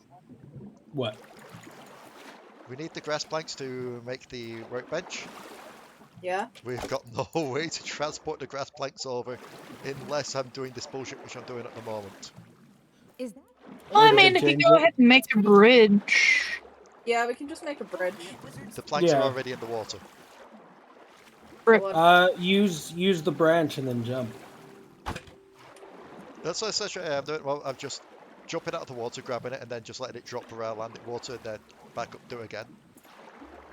What? We need the grass planks to make the workbench. Yeah. We've got no way to transport the grass planks over unless I'm doing this bullshit which I'm doing at the moment. Is that? Well, I Did they mean, if you change go it? ahead and make a bridge. Yeah, we can just make a bridge. The planks are Yeah. already in the water. Rip. Use the branch and then jump. That's essentially what I'm doing. Well, I'm just jumping out of the water, grabbing it, and then just letting it drop around landing water, and then back up, do it again.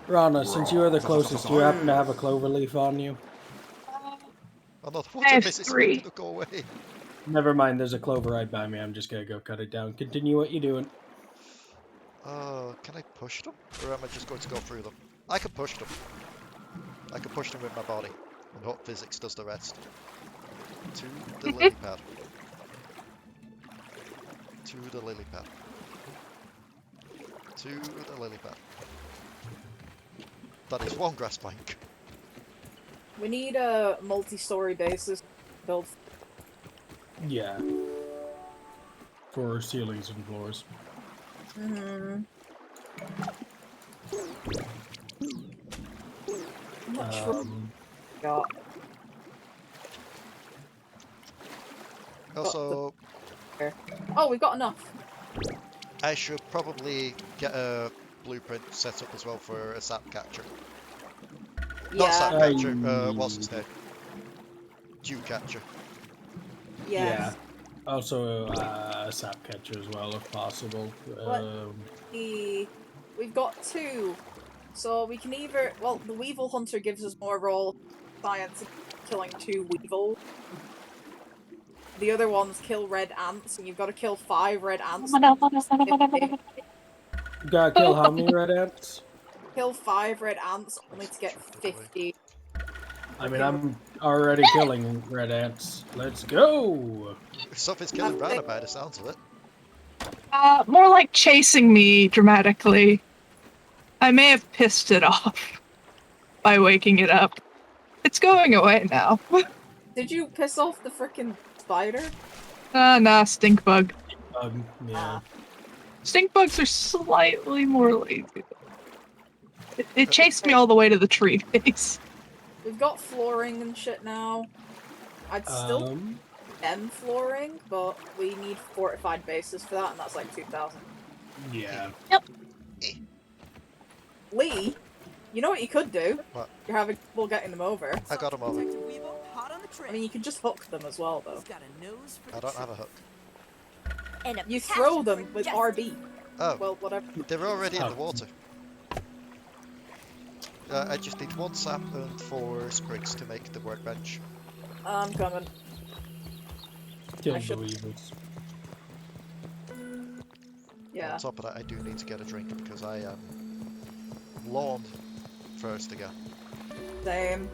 Rana, since you are the closest, do you happen to have a clover leaf on you? Oh no, the I water have misses. 3. Go away. Never mind, there's a clover right by me. I'm just gonna go cut it down. Continue what you're doing. Can I push them? Or am I just going to go through them? I can push them. I can push them with my body. And hope physics does the rest. To the lily pad. To the lily pad. To the lily pad. That is one grass plank. We need a multi-story basis build. Yeah. For ceilings and floors. Mm-hmm. How much room we got? Also, Oh, we've got enough. I should probably get a blueprint set up as well for a sap catcher. Not sap Yeah. catcher, what's its name? Dew catcher. Yes. Yeah. Also, a sap catcher as well, if possible. We've got 2. So we can either... Well, the Weevil Hunter gives us more roll science of killing 2 weevils. The other ones kill red ants, and you've got to kill 5 red ants. You gotta kill how many red ants? Kill 5 red ants only to get 50. I mean, I'm already killing red ants. Let's go! Something's killing Ranna by the sounds of it. More like chasing me dramatically. I may have pissed it off by waking it up. It's going away now. Did you piss off the frickin' spider? Nah, stink bug. Yeah. Stink bugs are slightly more lazy. It chased me all the way to the tree face. We've got flooring and shit now. I'd still end flooring, but we need fortified bases for that, and that's like 2,000. Yeah. Yep. Leigh, you know what you could do? What? You're having trouble getting them over. I got them over. I mean, you could just hook them as well, though. I don't have a hook. And You throw them with RB. Oh. Well, whatever. They're already in the water. I just need 1 sap and 4 sprigs to make the workbench. I'm coming. Kill I the should- weevils. Yeah. On top of that, I do need to get a drink because I am low on thirst again. Same.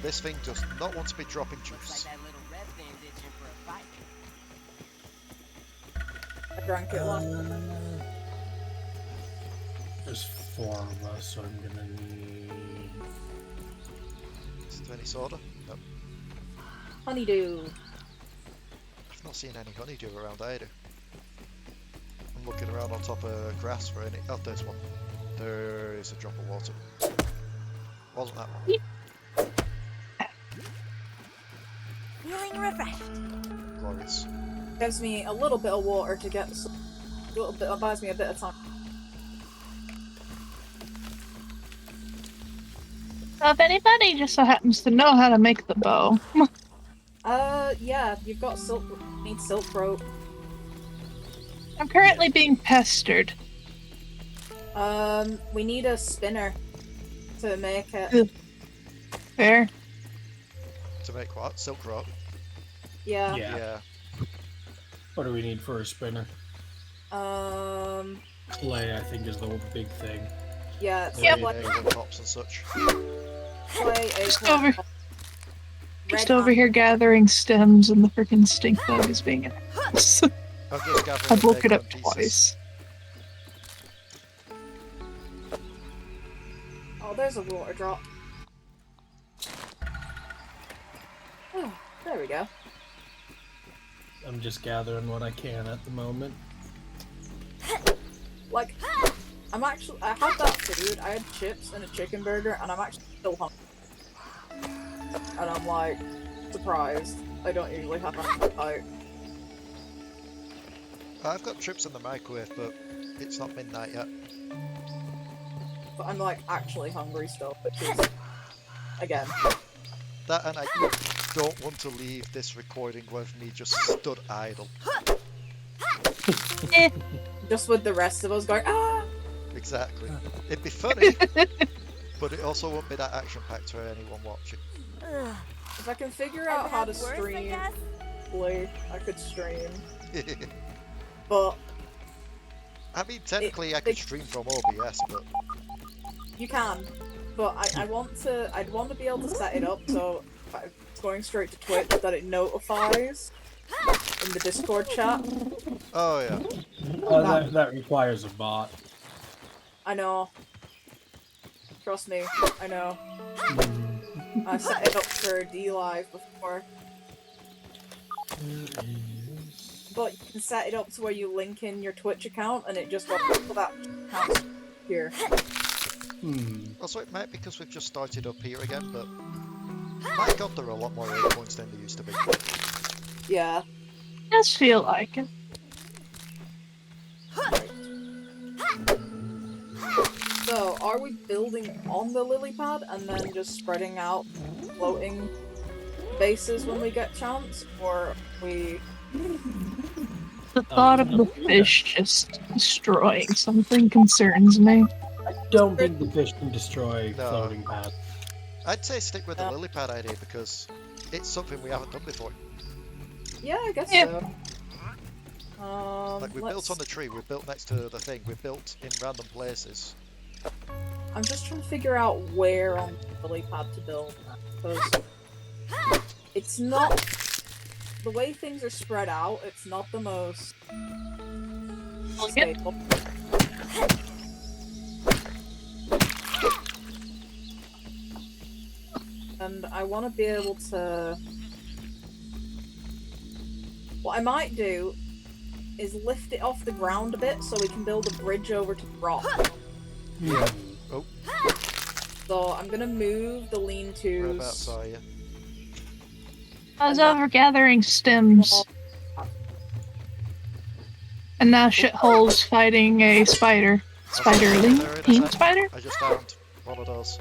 This thing does not want to be dropping juice. I drank it last. There's 4 of us, so I'm gonna need... Is there any soda? Nope. Honeydew. I've not seen any honeydew around either. I'm looking around on top of grass for any... Oh, there's one. There is a drop of water. Wasn't that one? Feeling refreshed. Glorious. Gives me a little bit of water to get some... A little bit, buys me a bit of time. So if anybody just so happens to know how to make the bow, Yeah, you've got silk... need silk rope. I'm currently being pestered. We need a spinner to make it. Fair. To make what? Silk rope? Yeah. Yeah. What do we need for a spinner? Clay, I think, is the big thing. Yeah, it's Yep. like And tops and such. clay, Just over here gathering stems, and the freaking stink bug is being an ass. I'm just gathering I've looked it acorn up pieces. twice. Oh, there's a water drop. Oh, there we go. I'm just gathering what I can at the moment. Like, I had that food, I had chips and a chicken burger, and I'm actually still hungry. And I'm like, surprised. I don't usually have an appetite. I've got chips in the microwave, but it's not midnight yet. But I'm like actually hungry still, which is, again. That, and I don't want to leave this recording with me just stood idle. Just with the rest of us going, ah! Exactly. It'd be funny, but it also won't be that action-packed for anyone watching. If I can figure out how to stream, I could stream. But I mean, technically, I could stream from OBS, but you can. But I'd want to be able to set it up so if it's going straight to Twitch that it notifies in the Discord chat. Oh yeah. That requires a bot. I know. Trust me, I know. I set it up for D-Live before. But you can set it up to where you link in your Twitch account and it just goes to that account here. Also, it might be because we've just started up here again, but my god, there are a lot more raid points than there used to be. Yeah. Does feel like it. Right. So, are we building on the lily pad and then just spreading out floating bases when we get chance, or are we... The thought of the fish just destroying something concerns me. I don't think the fish can destroy floating pads. I'd say stick with the lily pad idea because it's something we haven't done before. Yeah, I guess so. Like, we built on the tree, we built next to the thing, we built in random places. I'm just trying to figure out where on the lily pad to build, because it's not... The way things are spread out, it's not the most stable. And I want to be able to... What I might do is lift it off the ground a bit so we can build a bridge over to the rock. Yeah. Oh. So I'm gonna move the lean-tos. Whereabouts are you? I was over gathering stems. And now shithole's fighting a spider. Spiderling? Team spider? I just found one of those.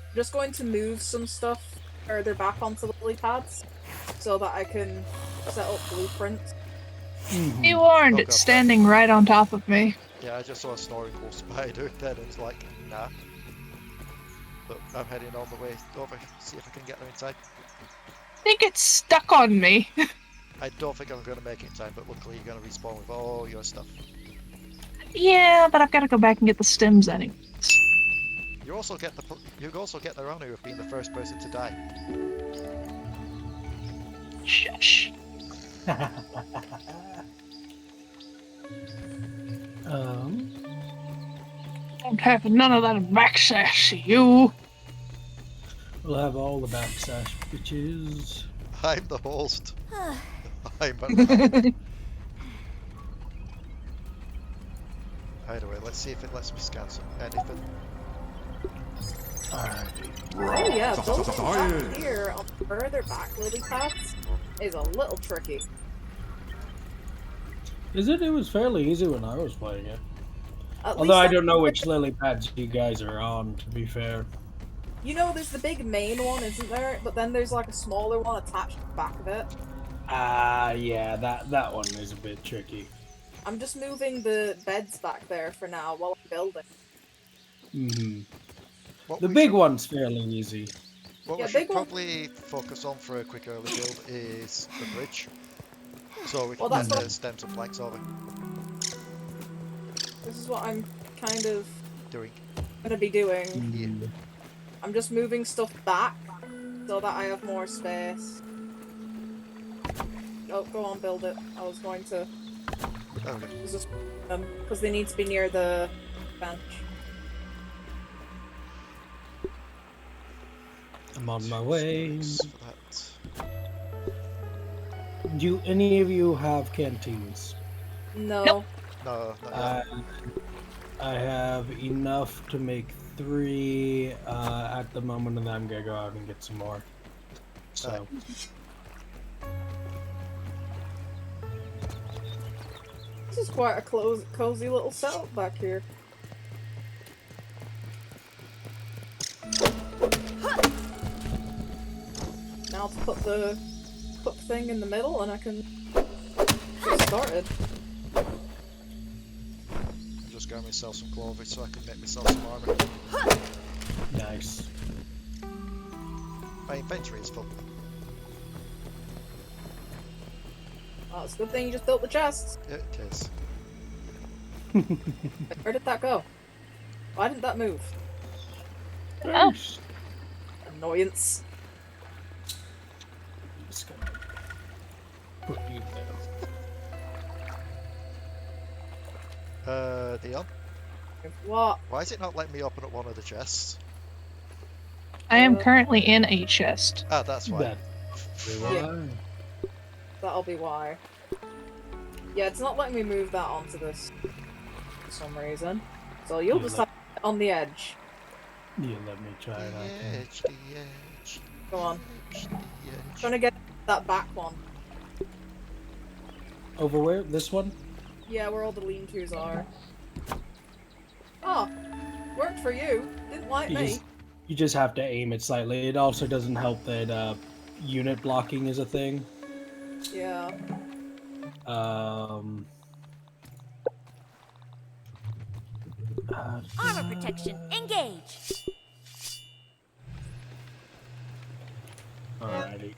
I'm just going to move some stuff further back onto the lily pads so that I can set up blueprints. Be warned, it's standing right on top of me. Yeah, I just saw a snoring cool spider then it's like, nah. But I'm heading all the way over, see if I can get there in time. I think it's stuck on me. I don't think I'm going to make it in time, but luckily you're going to respawn with all your stuff. Yeah, but I've got to go back and get the stems anyways. You also get the honor of being the first person to die. Shush. Don't have none of that backsash, you. We'll have all the backsash, bitches. I'm the host. I'm a Either way, let's see if it lets me scan some anything. Oh yeah, building back here on the further back lily pads is a little tricky. Is it? It was fairly easy when I was playing it. At Although I least don't know which lily pads you guys are on, to be fair. You know, there's the big main one, isn't there? But then there's like a smaller one attached to the back of it. Yeah, that one is a bit tricky. I'm just moving the beds back there for now while I'm building. The big one's fairly easy. What we should probably focus on for a quick early build is the bridge. So we can get the stems and flanks over. This is what I'm kind of doing. Gonna be doing. Yeah. I'm just moving stuff back so that I have more space. Oh, go on, build it. I was going to. Okay. Because they need to be near the bench. I'm on my way. Do any of you have canteens? No. No, not yet. I have enough to make 3 at the moment, and then I'm gonna go out and get some more. So. This is quite a cozy little setup back here. Now to put the cook thing in the middle and I can get started. I'm just going myself some clothing so I can make myself some armor. Nice. My inventory is full. Oh, it's a good thing you just built the chests. It is. Where did that go? Why didn't that move? Nice. Annoyance. Just gonna put you there. Dion? What? Why is it not letting me open up one of the chests? I am currently in a chest. Ah, that's why. Yeah. That'll be why. Yeah, it's not letting me move that onto this for some reason. So you'll just have it on the edge. You let me try it. The edge. Go on. Trying to get that back one. Over where? This one? Yeah, where all the lean-tos are. Oh, worked for you. Didn't like me. You just have to aim it slightly. It also doesn't help that unit blocking is a thing. Yeah. Armor protection, engage. Alrighty.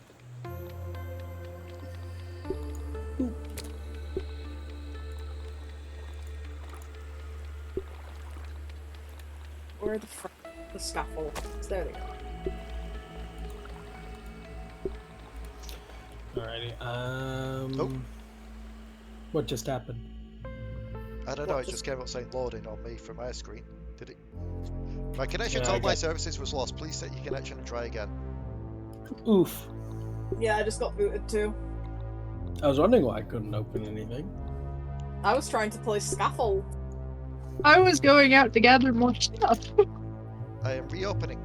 Where are the scaffolds? There they go. Alrighty. What just happened? I don't know, it just came up saying loading on me from my screen. Did it? My connection Yeah, to I online got- services was lost. Please set your connection and try again. Oof. Yeah, I just got booted too. I was wondering why I couldn't open anything. I was trying to place scaffold. I was going out to gather more stuff. I am reopening.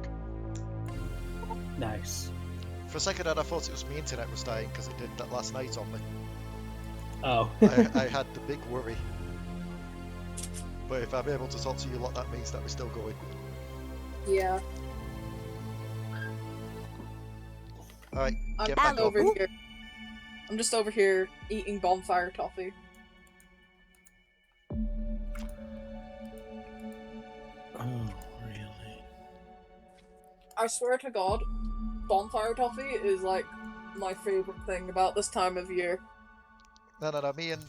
Nice. For a second I thought it was my internet was dying because it did that last night on me. Oh. I had the big worry. But if I'm able to talk to you lot, that means that we're still going. Yeah. Alright, get I'm back over up. here. I'm just over here eating bonfire toffee. Oh, really? I swear to God, bonfire toffee is like my favorite thing about this time of year. No, me and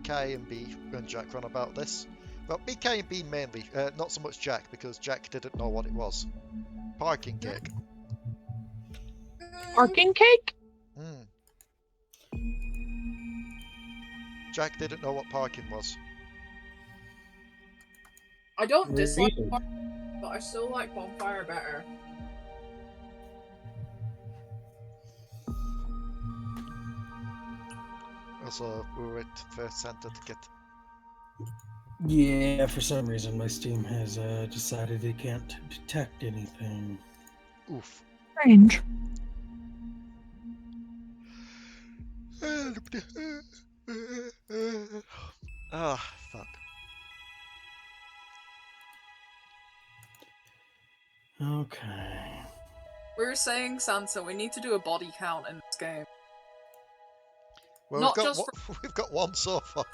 Kai and B and Jack run about this. Well, Kai and B mainly, not so much Jack, because Jack didn't know what it was. Parking cake. Parking cake? Jack didn't know what parking was. I don't dislike Really? bonfire, but I still like bonfire better. Also, we were at First Center to get... Yeah, for some reason my Steam has decided it can't detect anything. Oof. Strange. Ah, fuck. Okay. We were saying, Sansa, we need to do a body count in this game. Well, Not we've got just we've got one so far.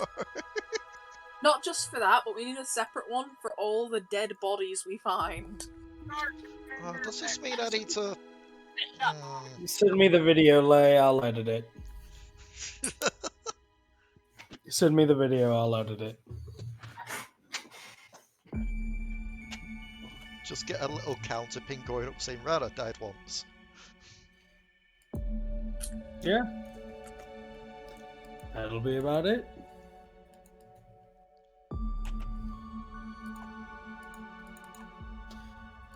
Not just for that, but we need a separate one for all the dead bodies we find. Oh, does this mean I need to... Send me the video, Leigh. I'll edit it. Send me the video. I'll edit it. Just get a little counter ping going up saying Ranna died once. Yeah. That'll be about it.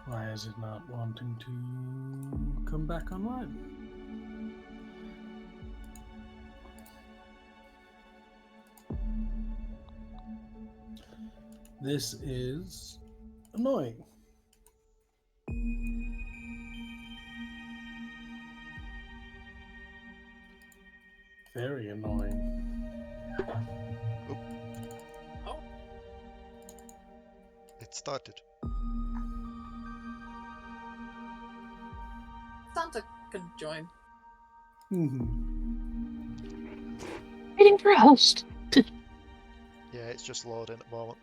Why is it not wanting to come back online? This is annoying. Very annoying. Oh. It started. Santa can join. Waiting for a host. Yeah, it's just loading at the moment.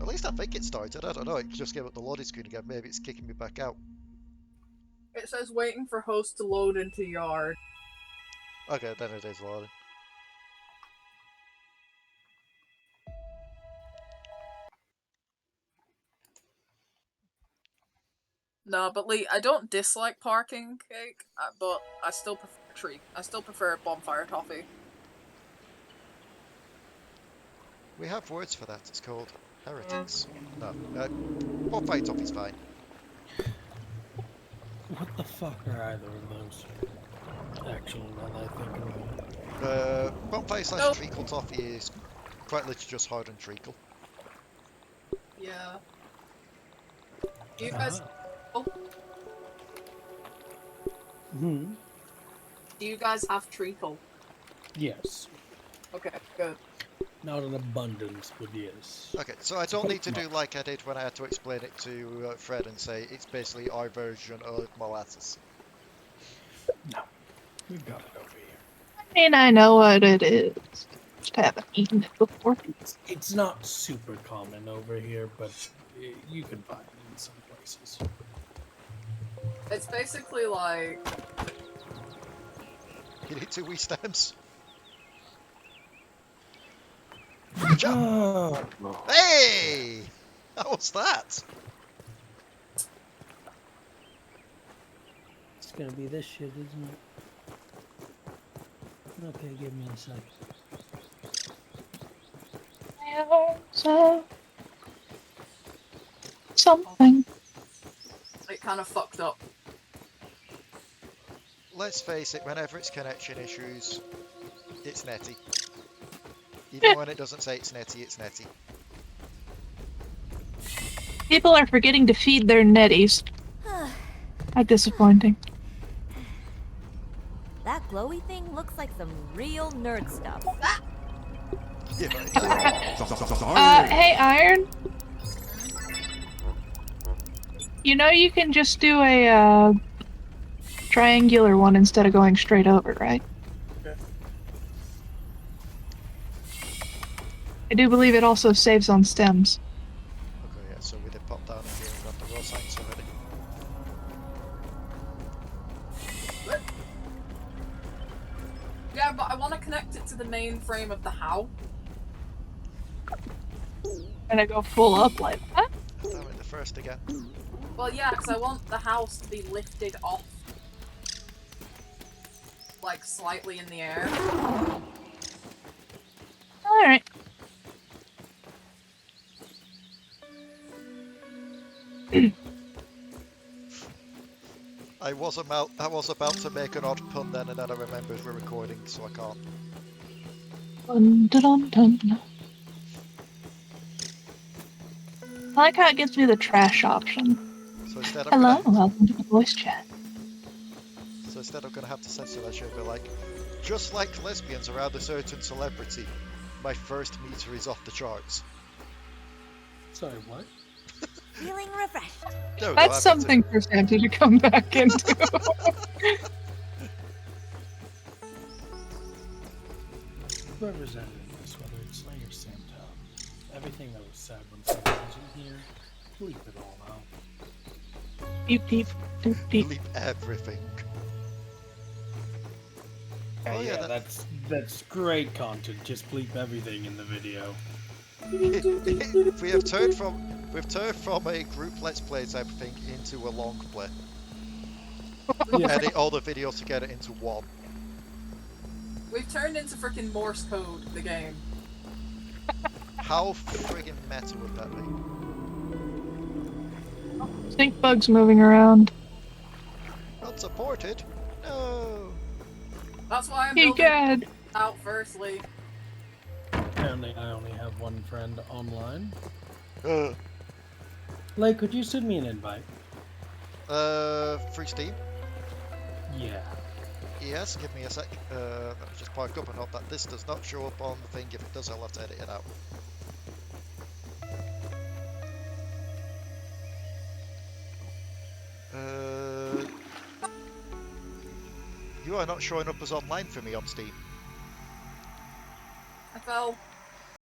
At least I think it started. I don't know. It just gave up the loading screen again. Maybe it's kicking me back out. It says waiting for host to load into yard. Okay, then it is loading. No, but Lee, I don't dislike parking cake, but I still prefer tree. I still prefer bonfire toffee. We have words for that. It's called heretics. No, bonfire toffee's fine. What the fuck are either of those? Actually, now that I think about it. Bonfire slash treacle toffee is quite literally just hardened treacle. Yeah. Do you guys? Oh. Hmm. Do you guys have treacle? Yes. Okay, good. Not in abundance, but yes. Okay, so I don't need to do like I did when I had to explain it to Fred and say it's basically our version of molasses. No. We've got it over here. I mean, I know what it is. Just haven't eaten it before. It's not super common over here, but you can find it in some places. It's basically like... You need 2 wee stems. Good job! Hey! How was that? It's gonna be this shit, isn't it? Okay, give me a sec. Something. It kind of fucked up. Let's face it, whenever it's connection issues, it's netty. Even when it doesn't say it's netty, it's netty. People are forgetting to feed their netties. How disappointing. That glowy thing looks like some real nerd stuff. Hey, Iron? You know you can just do a, triangular one instead of going straight over, right? Okay. I do believe it also saves on stems. Okay, yeah, so we did pop down in here and grab the raw science already. Yeah, but I want to connect it to the main frame of the how. And I go full up like that? Damn it, the first again. Well, yeah, because I want the house to be lifted off. Like, slightly in the air. Alright. I was about to make an odd pun then, and then I remembered we're recording, so I can't. Dun, dun, dun, dun. I like how it gives me the trash option. So instead Hello, welcome to the voice chat. So instead I'm gonna have to censor that shit and be like, just like lesbians around a certain celebrity, my first meter is off the charts. Sorry, what? Feeling refreshed. No, That's something for Santa to come back into. Whoever's editing this, whether it's Leigh or Santa, everything that was said when Santa was in here, bleep it all out. Beep, beep, doop, beep. Bleep everything. Oh yeah, that's great content. Just bleep everything in the video. We've turned from a group let's play type of thing into a long play. Yeah. Edit all the videos together into one. We've turned into freaking Morse code, the game. How friggin' meta would that be? Stink bugs moving around. Not supported? No! That's why I'm Hey, building God. out firstly. Apparently, I only have one friend online. Leigh, could you send me an invite? Free Steam? Yeah. Yes, give me a sec. Let me just park up and hope that this does not show up on the thing. If it does, I'll have to edit it out. You are not showing up as online for me on Steam. I fell.